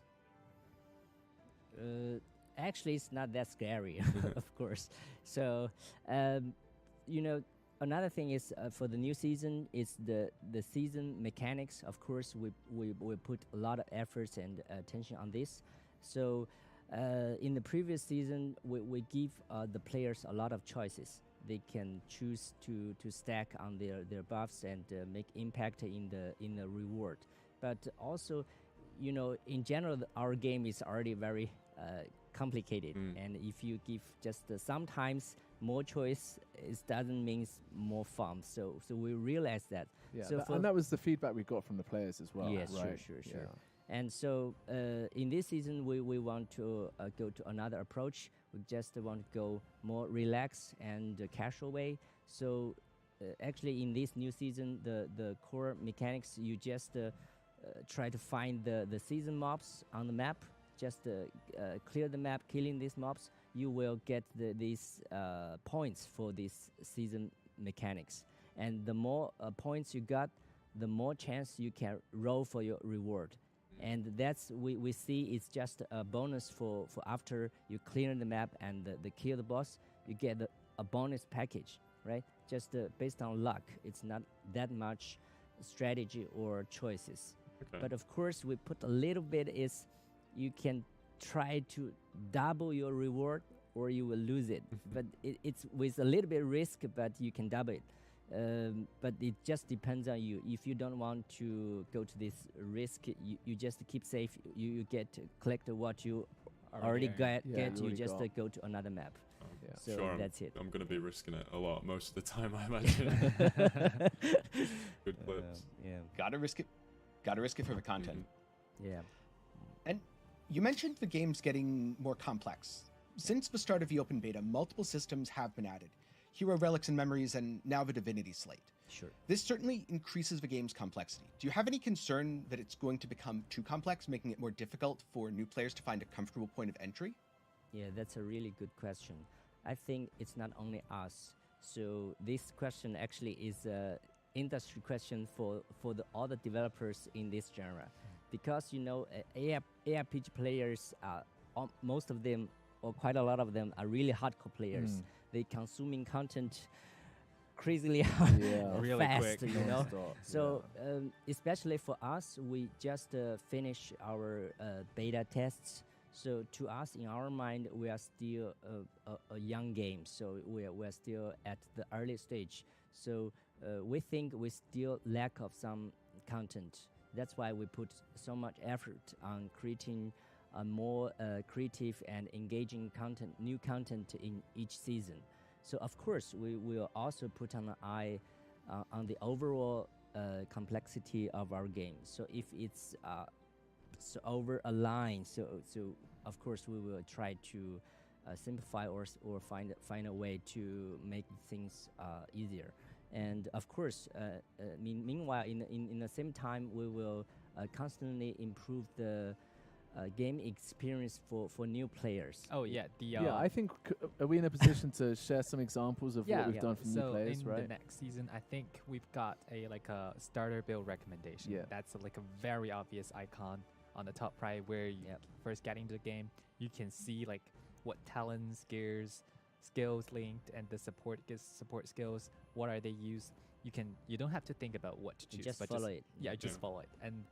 Actually, it's not that scary, of course. So, another thing is for the new season, it's the season mechanics. Of course, we put a lot of efforts and attention on this. So, in the previous season, we give the players a lot of choices. They can choose to stack on their buffs and make impact in the reward. But also, in general, our game is already very complicated, and if you give just sometimes more choice, it doesn't mean more fun. So we realize that. Yeah, so and that was the feedback we got from the players as well. Yes, right? sure. Yeah. And so in this season, we want to go to another approach. We just want to go more relaxed and casual way. So actually, in this new season, the core mechanics, you just try to find the season mobs on the map. Just clear the map, killing these mobs. You will get these points for this season mechanics. And the more points you got, the more chance you can roll for your reward. And that's we see it's just a bonus for after you clear the map and the kill the boss, you get a bonus package, right? Just based on luck. It's not that much strategy or choices. Okay. But of course, we put a little bit is you can try to double your reward or you will lose it. But it's with a little bit risk, but you can double it. But it just depends on you. If you don't want to go to this risk, you just keep safe. You get to collect what you already get. You just go to another map. Yeah. So sure, that's it. I'm going to be risking it a lot most of the time, I imagine. Good clips. Gotta risk it. Gotta risk it for the content. Yeah. And you mentioned the game's getting more complex. Since the start of the open beta, multiple systems have been added. Hero Relics and Memories, and now the Divinity Slate. Sure. This certainly increases the game's complexity. Do you have any concern that it's going to become too complex, making it more difficult for new players to find a comfortable point of entry? Yeah, that's a really good question. I think it's not only us. So this question actually is an industry question for all the developers in this genre. Because, ARPG players, most of them, or quite a lot of them, are really hardcore players. They consuming content crazily really fast, quick. So especially for us, we just finished our beta tests. So to us, in our mind, we are still a young game. So we're still at the early stage. So we think we still lack of some content. That's why we put so much effort on creating a more creative and engaging content, new content in each season. So of course, we will also put an eye on the overall complexity of our game. So if it's so over a line, so of course we will try to simplify or find a way to make things easier. And of course, meanwhile, in the same time, we will constantly improve the game experience for new players. Oh yeah, I think are we in a position to share some examples of what we've done for new players? In right. the next season, I think we've got a starter build recommendation. Yeah. That's a very obvious icon on the top right where you first get into the game. You can see what talents, gears, skills linked, and the support skills. What are they used? you don't have to think about what to choose. Just but follow it. Yeah, just follow it, and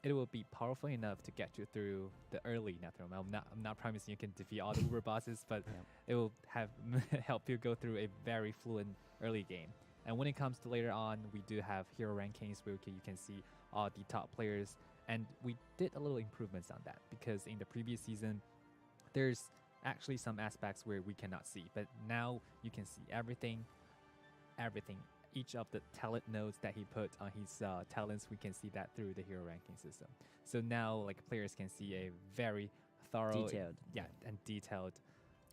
it will be powerful enough to get you through the early Netherrealm. I'm not promising you can defeat all the Uber bosses, but it will have help you go through a very fluent early game. And when it comes to later on, we do have hero rankings where you can see all the top players, and we did a little improvements on that because in the previous season, there's actually some aspects where we cannot see, but now you can see everything. Each of the talent nodes that he put on his talents, we can see that through the hero ranking system. So now, like, players can see a very thorough, Detailed. and detailed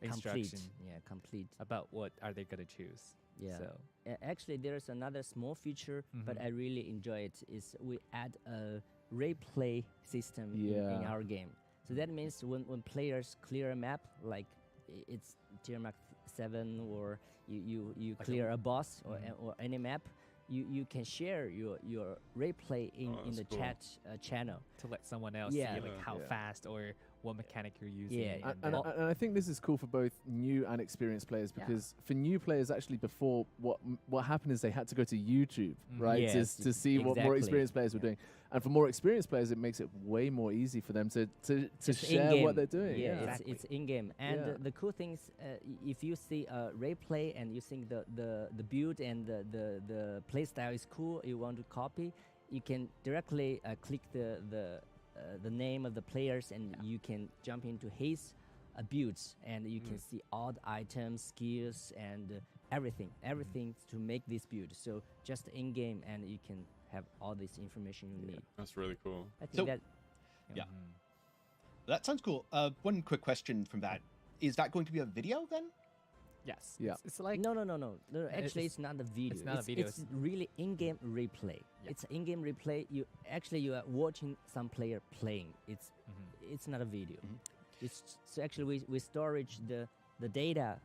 Complete. instruction Complete. about what are they gonna choose. Yeah. So Actually, there's another small feature, but I really enjoy it. Is we add a replay system in our game. So that means when players clear a map, like it's tier max 7, or you clear a boss or any map, you can share your replay in the cool. chat channel. to let someone else Yeah. see like how fast or what mechanic you're using. Yeah. And I think this is cool for both new and experienced players, because for new players, actually, before what happened is they had to go to YouTube, right, Yes, to see what more exactly. experienced players were doing. And for more experienced players, it makes it way more easy for them to It's share in-game. what they're doing. Yeah, Exactly. it's in game. And Yeah. the cool thing is, if you see a replay and you think the build and the play style is cool, you want to copy, you can directly click the name of the players, and you can jump into his builds, and you can see all the items, skills, and everything to make this build. So just in game, and you can have all this information you need. That's really cool. I think So- that. Yeah. That sounds cool. One quick question from that. Is that going to be a video then? Yes. Yeah. It's like No. Actually, it's not a video. not a video, It's really in-game replay. Yeah. It's in-game replay. You are watching some player playing. It's not a video. It's so actually we storage the data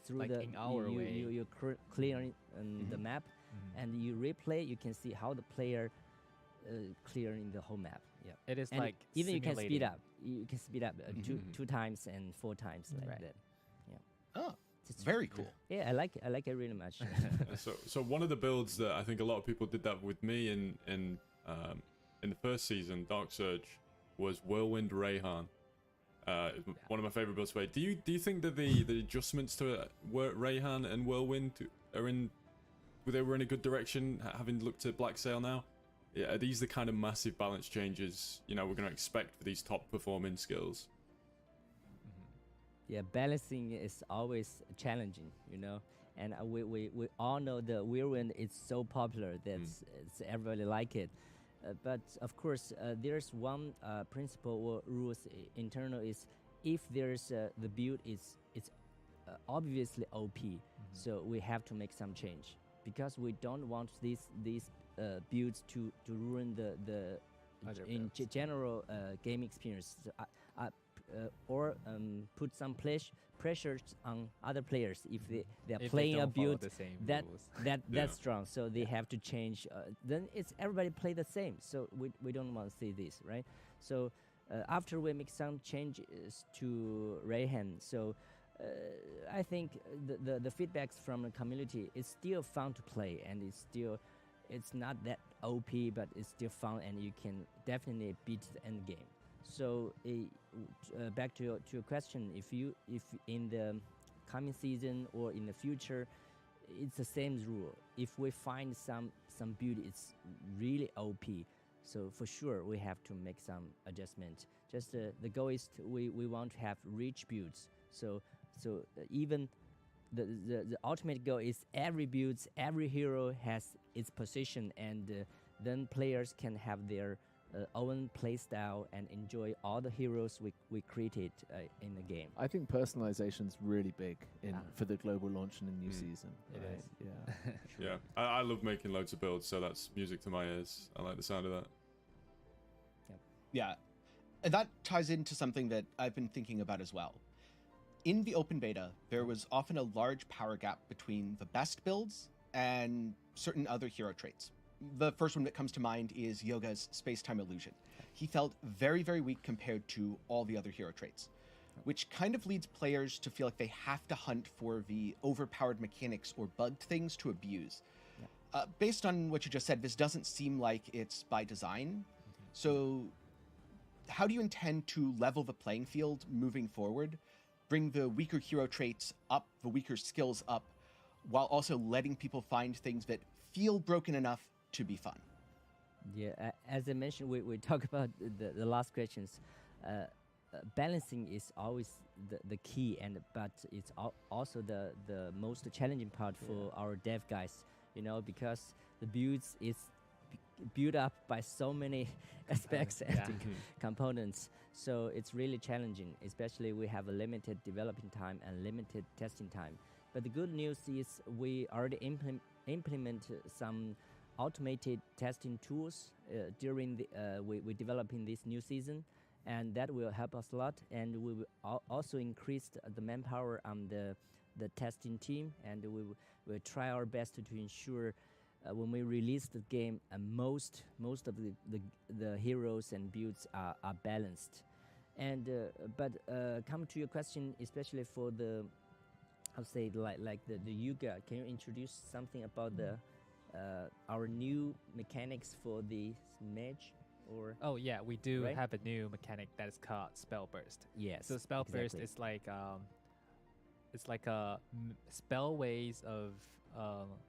through Like the in our way. you clearing the map, and you replay. You can see how the player clearing the whole map. Yeah. it is And like even you can speed simulating. up. You can speed up two times and 4 times like Right. that. Oh, It's very cool. Yeah, I like it really much. So one of the builds that I think a lot of people did that with me in the first season, Dark Surge, was Whirlwind Rayhan. One of my favorite builds to play. Do you think that the adjustments to Rayhan and Whirlwind they were in a good direction, having looked at Black Sail now? Yeah, are these the kind of massive balance changes we're going to expect for these top performing skills? Yeah, balancing is always challenging, and we all know the Whirlwind is so popular that everybody like it. But of course, there's one principle or rules internal is if there's the build it's obviously OP, so we have to make some change because we don't want these builds to ruin the general game experience. So or put some pressures on other players if they're If playing they a don't follow build the same that rules. that's strong, so they have to change. Then it's everybody play the same, so we don't want to see this, right? So after we make some changes to Rayhan, so I think the feedbacks from the community is still fun to play, and it's not that OP, but it's still fun, and you can definitely beat the end game. So back to your question, if in the coming season or in the future, it's the same rule. If we find some build it's really OP, so for sure we have to make some adjustment. Just the goal is we want to have rich builds. So even the ultimate goal is every hero has its position, and then players can have their own play style and enjoy all the heroes we created in the game. I think personalization is really big for the global launch and the new season. It right? is. Yeah. Yeah, I love making loads of builds, so that's music to my ears. I like the sound of that. Yeah, and that ties into something that I've been thinking about as well. In the open beta, there was often a large power gap between the best builds and certain other hero traits. The first one that comes to mind is Yoga's space-time illusion. He felt very, very weak compared to all the other hero traits, which kind of leads players to feel like they have to hunt for the overpowered mechanics or bugged things to abuse. based on what you just said, this doesn't seem like it's by design. So how do you intend to level the playing field moving forward, bring the weaker hero traits up, the weaker skills up, while also letting people find things that feel broken enough to be fun? Yeah, as I mentioned, we talk about the last questions. Balancing is always the key, but it's also the most challenging part for our dev guys. Because the builds is built up by so many aspects and components, so it's really challenging. Especially we have a limited developing time and limited testing time. But the good news is we already implement some automated testing tools during we developing this new season, and that will help us a lot. And we will also increase the manpower on the testing team, and we will try our best to ensure when we release the game, most of the heroes and builds are balanced. And but come to your question, especially for the, I'll say like the Yuga. Can you introduce something about the our new mechanics for the mage? Or oh yeah, we do have a new mechanic that is called Spell Burst. Yes. So Spell Burst is like it's like a spell ways of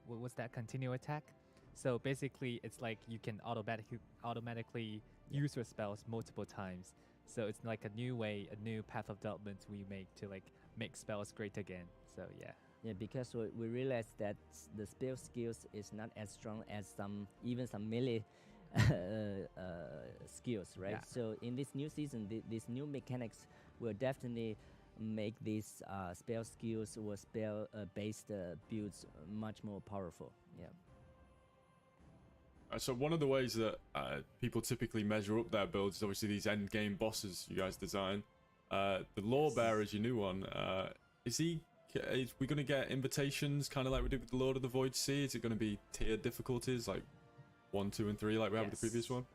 what's that, continual attack. So basically, it's like you can automatically use your spells multiple times. So it's like a new way, a new path of development we make to like make spells great again. So yeah. Yeah, because we realized that the spell skills is not as strong as some melee skills, right? Yeah. So in this new season, these new mechanics will definitely make these spell skills or spell based builds much more powerful. Yeah. So one of the ways that people typically measure up their builds is obviously these end game bosses you guys design. The Law Bearer is your new one. Is we going to get invitations kind of like we did with the Lord of the Void Sea? Is it going to be tiered difficulties like 1, 2, and 3 like we had with the previous one?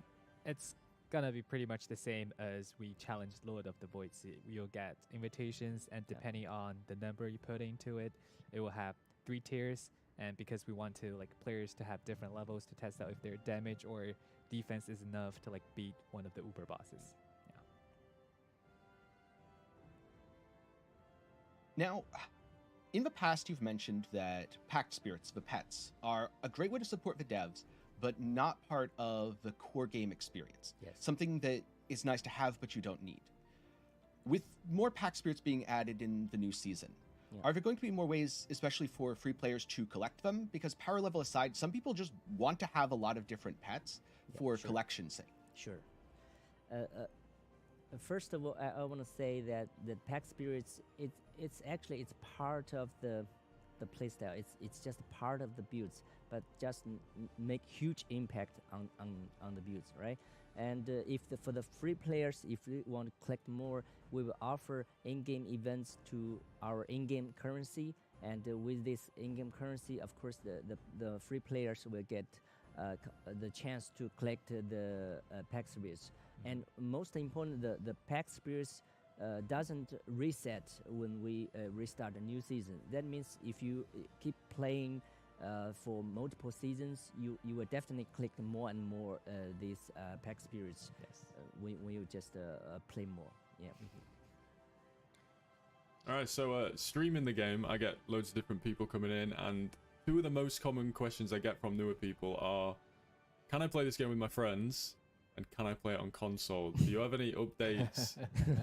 It's gonna be pretty much the same as we challenged Lord of the Void Sea. You'll get invitations, and depending on the number you put into it, it will have 3 tiers. And because we want to like players to have different levels to test out if their damage or defense is enough to like beat one of the Uber bosses. Yeah. Now, in the past, you've mentioned that pact spirits, the pets, are a great way to support the devs, but not part of the core game experience. Yes. Something that is nice to have, but you don't need. With more pact spirits being added in the new season, are there going to be more ways, especially for free players, to collect them? Because power level aside, some people just want to have a lot of different pets for collection's sake. Sure. First of all, I want to say that the pack spirits, it's part of the playstyle. It's just part of the builds, but just make huge impact on the builds, right? And for the free players, if we want to collect more, we will offer in-game events to our in-game currency. And with this in-game currency, of course, the free players will get the chance to collect the pack spirits. And most important, the pack spirits doesn't reset when we restart a new season. That means if you keep playing for multiple seasons, you will definitely collect more and more these pack spirits. Yes. When you just play more. Yeah. All right, so streaming the game, I get loads of different people coming in, and 2 of the most common questions I get from newer people are, can I play this game with my friends? And can I play it on console? Do you have any updates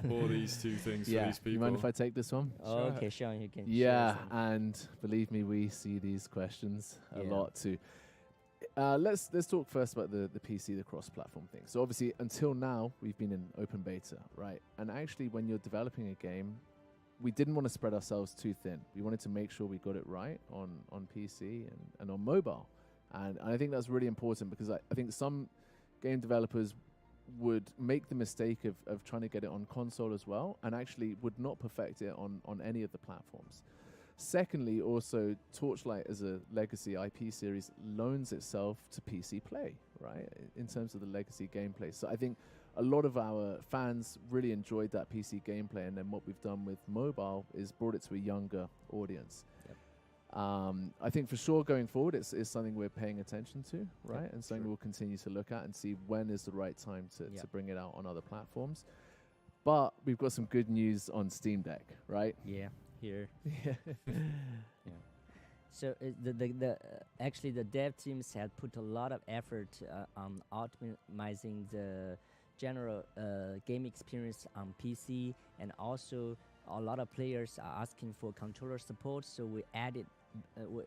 for these 2 things for these people? You mind if I take this one? Oh, okay, Sean, you can. Yeah, and believe me, we see these questions a lot too. Let's talk first about the PC, the cross-platform thing. So obviously, until now, we've been in open beta, right? And actually, when you're developing a game, we didn't want to spread ourselves too thin. We wanted to make sure we got it right on PC and on mobile. And I think that's really important because I think some game developers would make the mistake of trying to get it on console as well, and actually would not perfect it on any of the platforms. Secondly, also, Torchlight as a legacy IP series loans itself to PC play, right, in terms of the legacy gameplay. So I think a lot of our fans really enjoyed that PC gameplay, and then what we've done with mobile is brought it to a younger audience. Yep. I think for sure going forward, it's something we're paying attention to, right? And something we'll continue to look at and see when is the right time to bring it out on other platforms. But we've got some good news on Steam Deck, right? Yeah, here. Yeah. So actually the dev teams have put a lot of effort on optimizing the general game experience on PC, and also a lot of players are asking for controller support. So we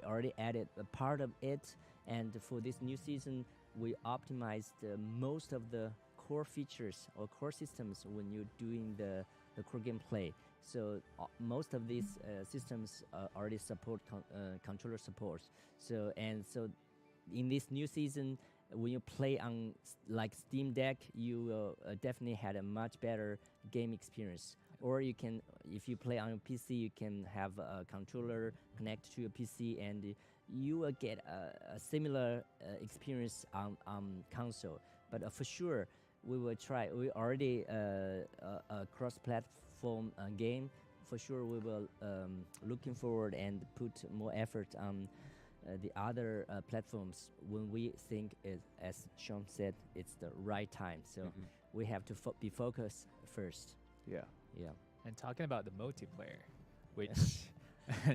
already added a part of it, and for this new season, we optimized most of the core features or core systems when you're doing the core gameplay. So most of these systems already support controller support. So in this new season, when you play on like Steam Deck, you will definitely had a much better game experience. Or you can, if you play on your PC, you can have a controller connect to your PC, and you will get a similar experience on console. But for sure, we will try. We already a cross-platform game. For sure, we will looking forward and put more effort on the other platforms when we think, as Sean said, it's the right time. So we have to be focused first. Yeah. Yeah. And talking about the multiplayer, which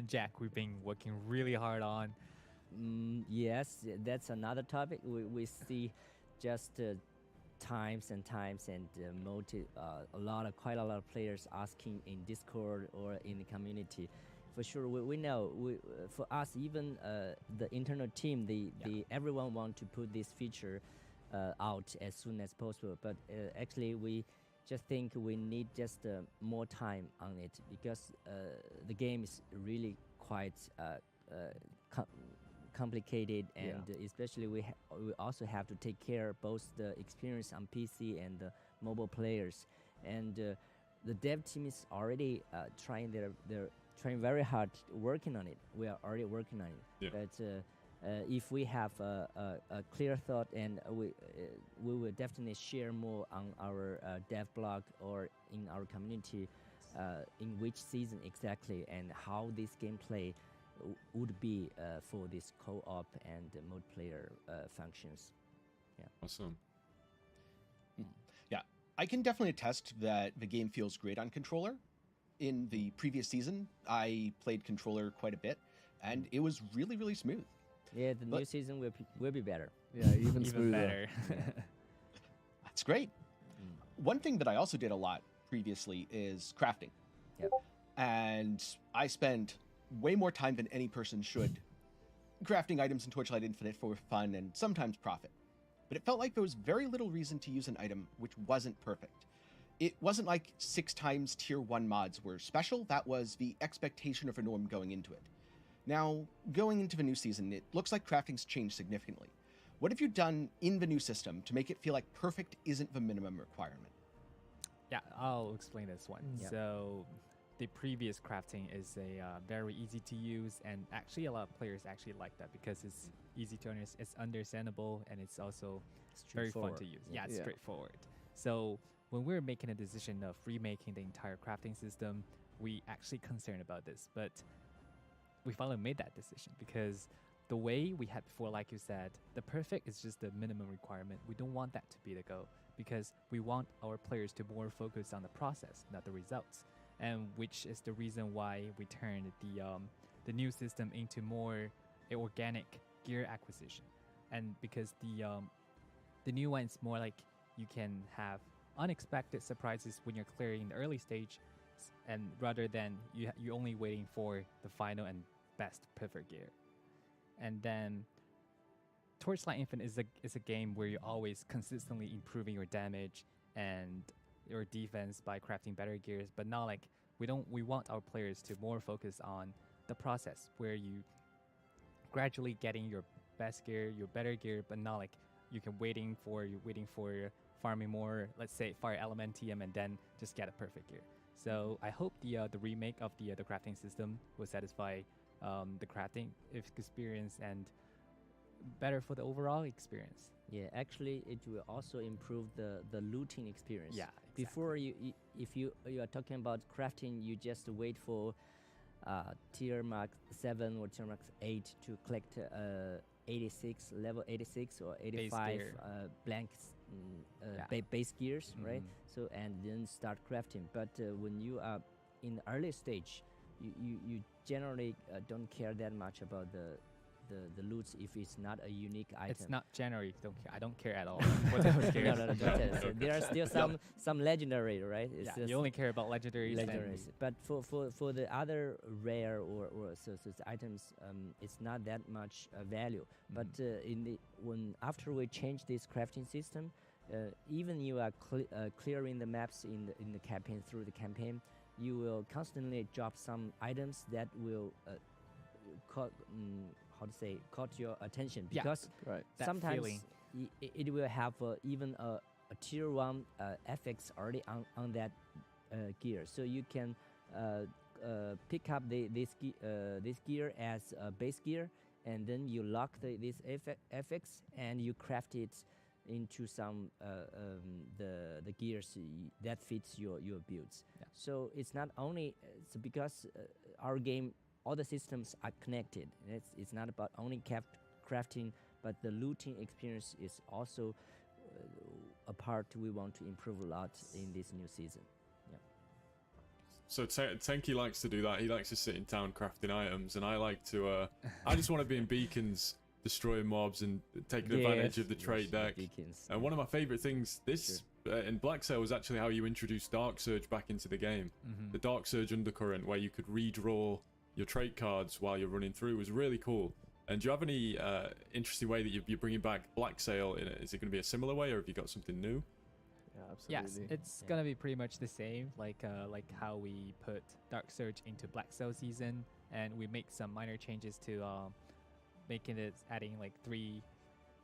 Jack, we've been working really hard on. Yes, that's another topic. We see just times and quite a lot of players asking in Discord or in the community. For sure, we know. For us, even the internal team, everyone want to put this feature out as soon as possible. But actually, we just think we need just more time on it, because the game is really quite complicated, and especially we also have to take care of both the experience on PC and the mobile players. And the dev team is already trying trying very hard working on it. We are already working on it. But if we have a clear thought, and we will definitely share more on our dev blog or in our community in which season exactly and how this gameplay would be for this co-op and multiplayer functions. Yeah. Awesome. Yeah, I can definitely attest that the game feels great on controller. In the previous season, I played controller quite a bit, and it was really, really smooth. Yeah, the new season will be better. Yeah, even smoother. Better. That's great. One thing that I also did a lot previously is crafting. Yep. And I spent way more time than any person should crafting items in Torchlight Infinite for fun and sometimes profit. But it felt like there was very little reason to use an item which wasn't perfect. It wasn't like 6 times tier 1 mods were special. That was the expectation of a norm going into it. Now, going into the new season, it looks like crafting's changed significantly. What have you done in the new system to make it feel like perfect isn't the minimum requirement? Yeah, I'll explain this one. Yeah. So the previous crafting is a very easy to use, and actually a lot of players actually like that because it's easy to understand, it's understandable, and it's also very fun to use. Yeah, it's straightforward. So when we're making a decision of remaking the entire crafting system, we actually concerned about this, but we finally made that decision because the way we had before, like you said, the perfect is just the minimum requirement. We don't want that to be the goal because we want our players to more focus on the process, not the results. And which is the reason why we turned the new system into more organic gear acquisition. And because the new one is more like you can have unexpected surprises when you're clearing the early stage, and rather than you're only waiting for the final and best perfect gear. And then Torchlight Infinite is a game where you're always consistently improving your damage and your defense by crafting better gears, but not like we want our players to more focus on the process where you gradually getting your best gear, your better gear, but not like you're waiting for farming more, let's say Fire Elementium, and then just get a perfect gear. So I hope the remake of the crafting system will satisfy the crafting experience and better for the overall experience. Yeah, actually, it will also improve the looting experience. Yeah, exactly. Before if you are talking about crafting, you just wait for tier max 7 or tier max 8 to collect 86 level 86 or 85 gear. blanks Yeah. base gears, right? So and then start crafting. But when you are in the early stage, you generally don't care that much about the loots if it's not a unique item. It's not generic. I don't care at all. What those no, gears. no, don't tell us. So there are still some legendary, right? It's Yeah, just you only care about legendaries. and- legendaries. But for the other rare or so items, it's not that much value. But after we change this crafting system, even you are clearing the maps in the campaign through the campaign, you will constantly drop some items that will caught your attention, Yeah. because Right. That sometimes feeling. it will have even a tier 1 FX already on that gear, so you can pick up this gear as a base gear, and then you lock this FX and you craft it into some the gears that fits your builds. Yeah. So it's not only because our game, all the systems are connected. It's not about only crafting, but the looting experience is also a part we want to improve a lot in this new season. Yeah. So Tenki likes to do that. He likes to sit in town crafting items, and I like to. I just want to be in beacons, destroying mobs, and taking advantage of the trade deck. Beacons. And one of my favorite things in Black Sail was actually how you introduced Dark Surge back into the game. The Dark Surge undercurrent, where you could redraw your trait cards while you're running through, was really cool. And do you have any interesting way that you're bringing back Black Sail? Is it going to be a similar way, or have you got something new? Yeah, absolutely. Yes, it's gonna be pretty much the same, like how we put Dark Surge into Black Sail season, and we make some minor changes to making it adding like 3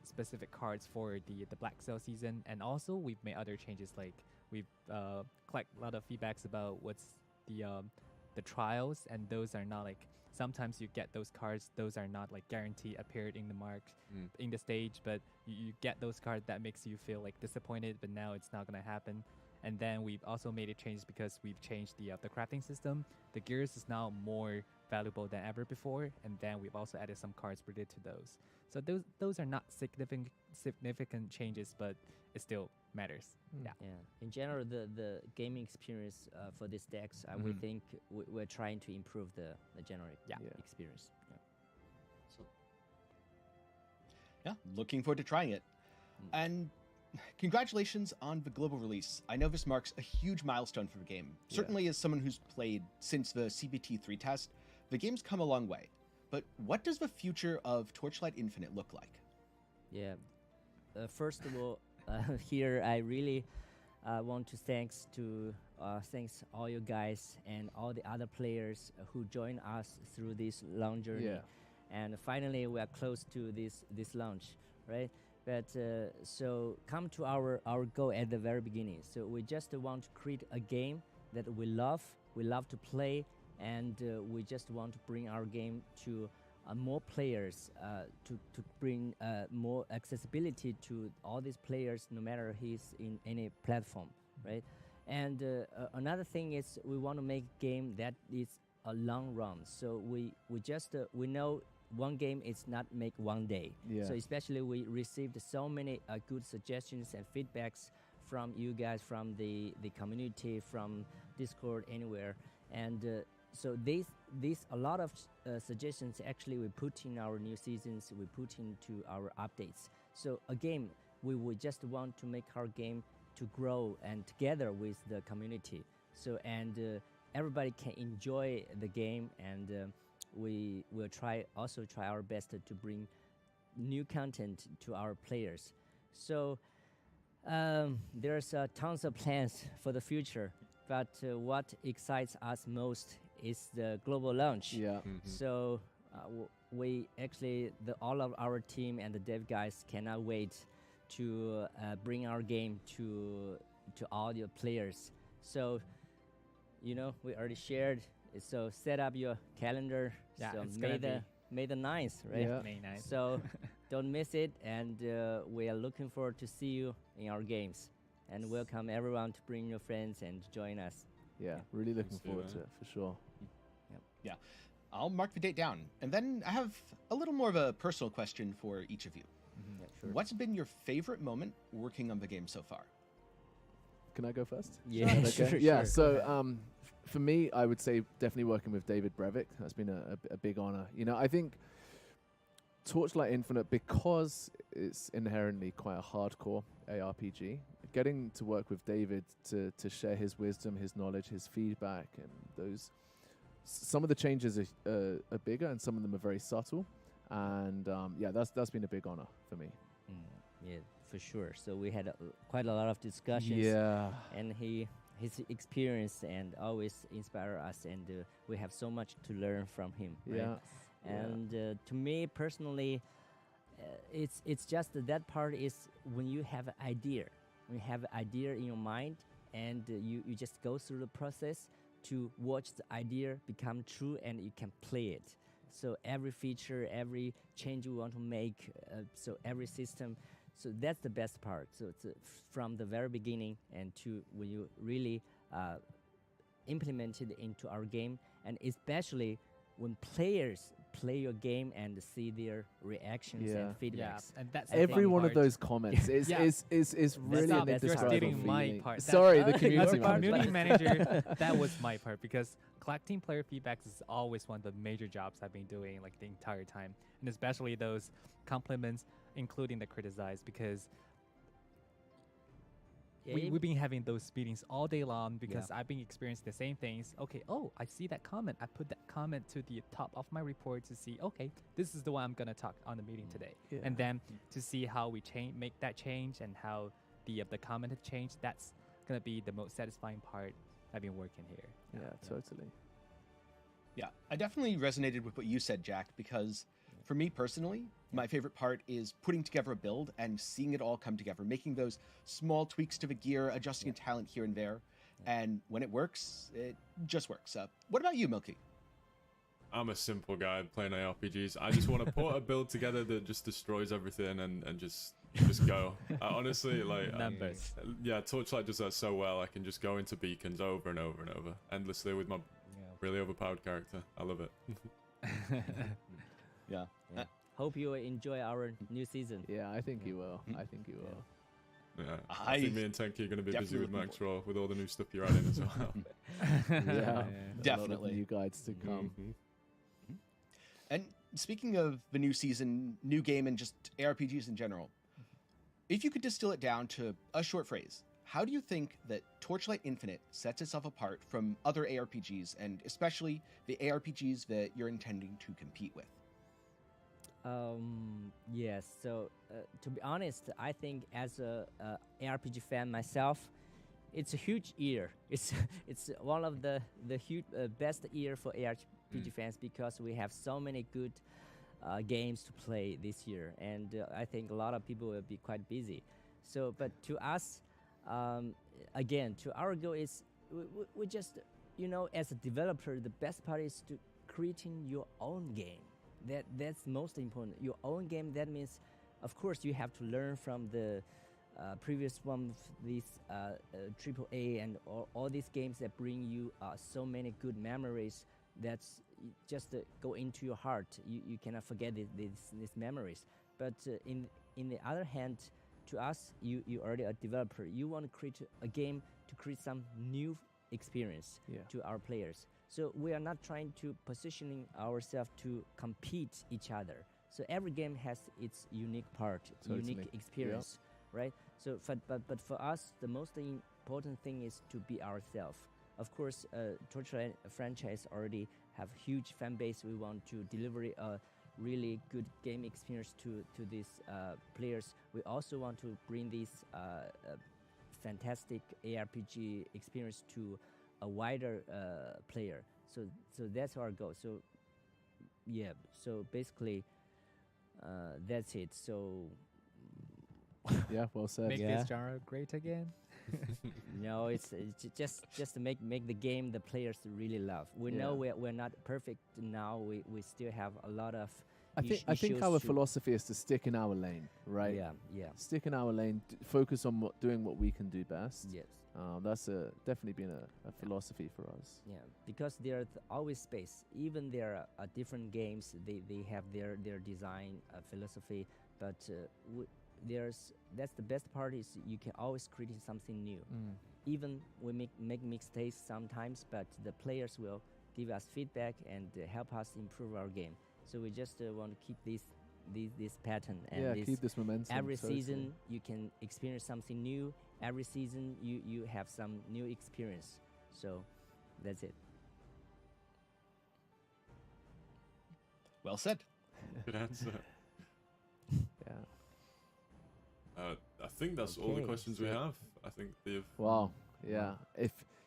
specific cards for the Black Sail season, and also we've made other changes, like we've collect a lot of feedbacks about what's the trials, and those are not like, sometimes you get those cards, those are not like guaranteed appeared in the mark in the stage, but you get those cards that makes you feel like disappointed, but now it's not gonna happen. And then we've also made a change because we've changed the crafting system. The gears is now more valuable than ever before, and then we've also added some cards related to those. So those are not significant changes, but it still matters. Yeah. Yeah. In general, the gaming experience for these decks, we think we're trying to improve the generic experience. Yeah. So, yeah, looking forward to trying it. And congratulations on the global release. I know this marks a huge milestone for the game. Certainly, as someone who's played since the CBT3 test, the game's come a long way. But what does the future of Torchlight Infinite look like? Yeah. First of all, here I really want to thanks all you guys and all the other players who joined us through this long journey. Yeah. And finally, we are close to this launch, right? But so come to our goal at the very beginning. So we just want to create a game that we love to play, and we just want to bring our game to more players, to bring more accessibility to all these players, no matter he's in any platform, right? And another thing is we want to make a game that is a long run. So we know one game is not make one day. Yeah. So especially we received so many good suggestions and feedbacks from you guys, from the community, from Discord, anywhere. And so these a lot of suggestions actually we put in our new seasons, we put into our updates. So again, we would just want to make our game to grow and together with the community. So everybody can enjoy the game, and we will try our best to bring new content to our players. So there's tons of plans for the future, but what excites us most is the global launch. Yeah. So we actually, all of our team and the dev guys cannot wait to bring our game to all your players. So, we already shared. So set up your calendar. Yeah, so it's May the 9th, right? Yeah. May 9th. So don't miss it, and we are looking forward to see you in our games. And welcome everyone to bring your friends and join us. Yeah, really looking Let's do forward that. to it for sure. Yeah. I'll mark the date down. And then I have a little more of a personal question for each of you. Yeah, sure. What's been your favorite moment working on the game so far? Can I go first? Yeah, Is that sure, okay? Yeah. sure. So for me, I would say definitely working with David Brevik. That's been a big honor. You know, I think Torchlight Infinite, because it's inherently quite a hardcore ARPG, getting to work with David to share his wisdom, his knowledge, his feedback, and those some of the changes are bigger and some of them are very subtle. And yeah, that's been a big honor for me. Yeah, for sure. So we had quite a lot of discussions. Yeah. And his experience and always inspire us, and we have so much to learn from him. Right? Yeah. And to me personally, it's just that part is when you have an idea, in your mind, and you just go through the process to watch the idea become true, and you can play it. So every feature, every change you want to make, so every system, so that's the best part. So it's from the very beginning and to when you really implement it into our game, and especially when players play your game and see their reactions and feedbacks. And that's the Every fun one part. of those comments is really Stop an it. You're You're indescribable stealing my feeling. part. Sorry, That's- the okay, your community part, manager. Community manager, that was my part, because collecting player feedbacks is always one of the major jobs I've been doing like the entire time, and especially those compliments, including the criticize, because we've been having those meetings all day long, because I've been experiencing the same things. Okay, oh, I see that comment. I put that comment to the top of my report to see, okay, this is the one I'm going to talk on the meeting today. Yeah. And then to see how we make that change and how the comment has changed, that's going to be the most satisfying part I've been working here. Yeah, totally. Yeah, I definitely resonated with what you said, Jack, because for me personally, my favorite part is putting together a build and seeing it all come together, making those small tweaks to the gear, adjusting a talent here and there. And when it works, it just works. What about you, Milky? I'm a simple guy playing ARPGs. I just want to put a build together that just destroys everything and just go. Honestly, like Numbers. Yeah, Torchlight does that so well. I can just go into beacons over and over and over endlessly with my really overpowered character. I love it. Yeah. Hope you enjoy our new season. Yeah, I think you will. I think you will. Yeah, I think me and Tenki are going to be busy with definitely Max Raw with all the new stuff you're adding as well. Yeah, a lot of Definitely. new guides to come. And speaking of the new season, new game, and just ARPGs in general, if you could distill it down to a short phrase, how do you think that Torchlight Infinite sets itself apart from other ARPGs, and especially the ARPGs that you're intending to compete with? Yes. So to be honest, I think as a ARPG fan myself, it's a huge year. It's one of the huge best year for ARPG fans, because we have so many good games to play this year, and I think a lot of people will be quite busy. So, but to us, again, to our goal is we just, you know, as a developer, the best part is to creating your own game. That's most important. Your own game. That means, of course, you have to learn from the previous one, these AAA and all these games that bring you so many good memories. That's just go into your heart. You cannot forget these memories. But in the other hand, to us, you already a developer. You want to create a game to create some new experience to our players. So we are not trying to positioning ourselves to compete each other. So every game has its unique part, unique experience, right? So, but for us, the most important thing is to be ourselves. Of course, Torchlight franchise already have huge fan base. We want to deliver a really good game experience to these players. We also want to bring this fantastic ARPG experience to a wider player. So that's our goal. So yeah. So basically, that's it. So Yeah, well said. Make this genre great again. no, it's just to make the game the players really love. We know we're not perfect now. We still have a lot of I think our philosophy is to stick in our lane, right? Yeah. Stick in our lane, focus on doing what we can do best. Yes. That's definitely been a philosophy for us. Yeah, because there's always space. Even there are different games, they have their design philosophy, but that's the best part is you can always create something new. Even we make mistakes sometimes, but the players will give us feedback and help us improve our game. So we just want to keep this pattern and keep this momentum. Every season you can experience something new. Every season you have some new experience. So that's it. Well said. Good answer. Yeah. I think that's all the questions we have. I think they've. Wow. Yeah.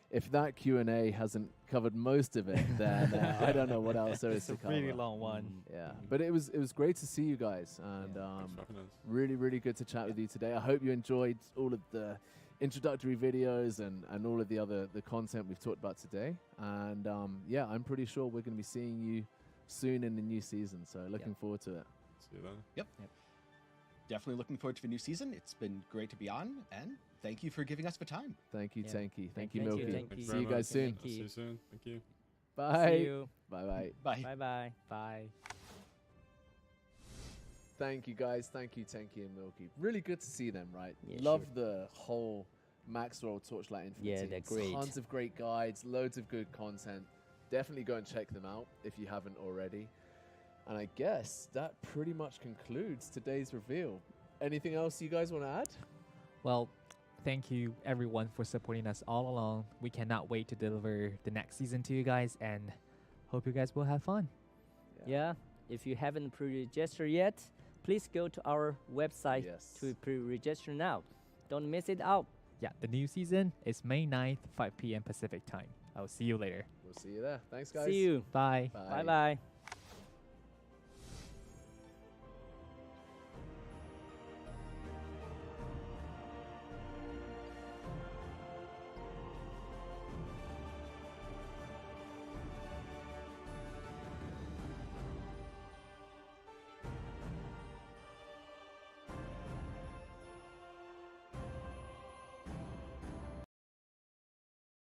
If that Q&A hasn't covered most of it, then I don't know what else there is to cover. It's a really long one. Yeah. But it was great to see you guys, and really good to chat with you today. I hope you enjoyed all of the introductory videos and all of the content we've talked about today. And I'm pretty sure we're going to be seeing you soon in the new season. So looking forward to it. See you then. Yep. Definitely looking forward to the new season. It's been great to be on, and thank you for giving us the time. Thank you, Tanky. Thank you, you, Milky. thank you. See you guys soon. Thank you. See you soon. Thank you. Bye. See you. Bye. Bye. Bye. Bye. Thank you, guys. Thank you, Tanky and Milky. Really good to see them, right? Yeah, Love sure. the whole Maxwell Torchlight Infinite Yeah, team. they're great. Tons of great guides, loads of good content. Definitely go and check them out if you haven't already. And I guess that pretty much concludes today's reveal. Anything else you guys want to add? Well, thank you everyone for supporting us all along. We cannot wait to deliver the next season to you guys, and hope you guys will have fun. Yeah. If you haven't pre-registered yet, please go to our website to pre-register now. Don't miss it out. Yeah, the new season is May 9th, 5 p.m. Pacific time. I'll see you later. We'll see you there. Thanks, guys. See you. Bye. Bye-bye.